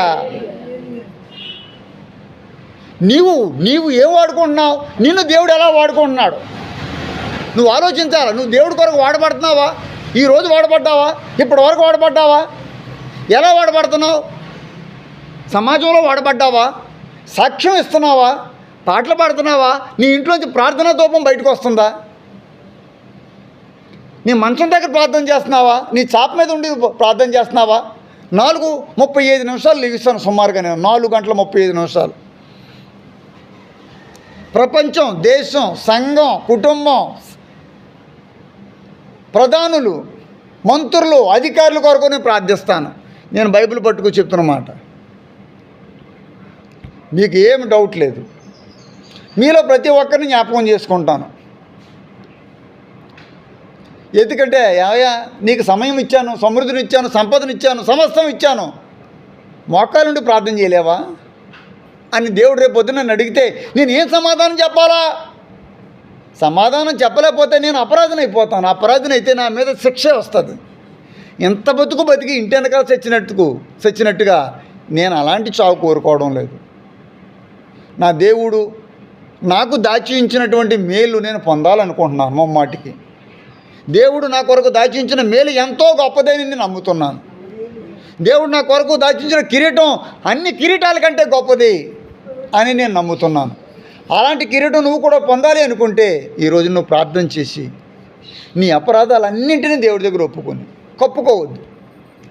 నీవు ఏం వాడుకుంటున్నావు? నిన్ను దేవుడు ఎలా వాడుకుంటున్నాడు నువ్వు ఆలోచించాలా. నువ్వు దేవుడి కొరకు వాడబడుతున్నావా? ఈరోజు వాడబడ్డావా? ఇప్పటి వరకు వాడబడ్డావా? ఎలా వాడబడుతున్నావు? సమాజంలో వాడబడ్డావా? సాక్ష్యం ఇస్తున్నావా? పాటలు పాడుతున్నావా? నీ ఇంట్లోంచి ప్రార్థనా ధూపం బయటకు వస్తుందా? నీ మంచం దగ్గర ప్రార్థన చేస్తున్నావా? నీ చాప మీద ఉండి ప్రార్థన చేస్తున్నావా? 4:35 లిగిస్తాను సుమారుగా నేను. 4 గంటల 35 నిమిషాలు. ప్రపంచం, దేశం, సంఘం, కుటుంబం, ప్రధానులు, మంత్రులు, అధికారుల కొరకు నేను ప్రార్థిస్తాను. నేను బైబిల్ పట్టుకు చెప్తున్నమాట. మీకు ఏమి డౌట్ లేదు. మీలో ప్రతి ఒక్కరిని జ్ఞాపకం చేసుకుంటాను. ఎందుకంటే నీకు సమయం ఇచ్చాను, సమృద్ధిని ఇచ్చాను, సంపదను ఇచ్చాను, సమస్తం ఇచ్చాను, మోకాల నుండి ప్రార్థన చేయలేవా అని దేవుడు రేపు పొద్దున్న నన్ను అడిగితే నేను ఏం సమాధానం చెప్పాలా? సమాధానం చెప్పలేకపోతే నేను అపరాధన అయిపోతాను. అపరాధన అయితే నా మీద శిక్ష వస్తుంది. ఎంత బతికి ఇంటి వెనకాల చచ్చినట్టుగా నేను అలాంటి చావు కోరుకోవడం లేదు. నా దేవుడు నాకు దాచి ఉంచినటువంటి మేలు నేను పొందాలనుకుంటున్నాను. మొమ్మాటికి దేవుడు నా కొరకు దాచించిన మేలు ఎంతో గొప్పదని నేను నమ్ముతున్నాను. దేవుడు నా కొరకు దాచించిన కిరీటం అన్ని కిరీటాల కంటే గొప్పది అని నేను నమ్ముతున్నాను. అలాంటి కిరీటం నువ్వు కూడా పొందాలి అనుకుంటే ఈరోజు నువ్వు ప్రార్థన చేసి నీ అపరాధాలన్నింటినీ దేవుడి దగ్గర కప్పుకోవద్దు.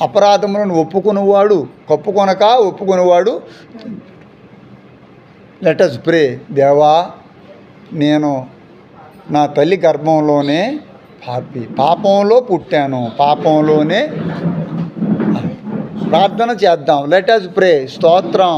అపరాధములను ఒప్పుకునేవాడు ఒప్పుకునేవాడు. లెట్ us ప్రే. దేవా, నేను నా తల్లి గర్భంలోనే పాపంలో పుట్టాను, పాపంలోనే ప్రార్థన చేద్దాం. లెట్ us ప్రే. స్తోత్రం.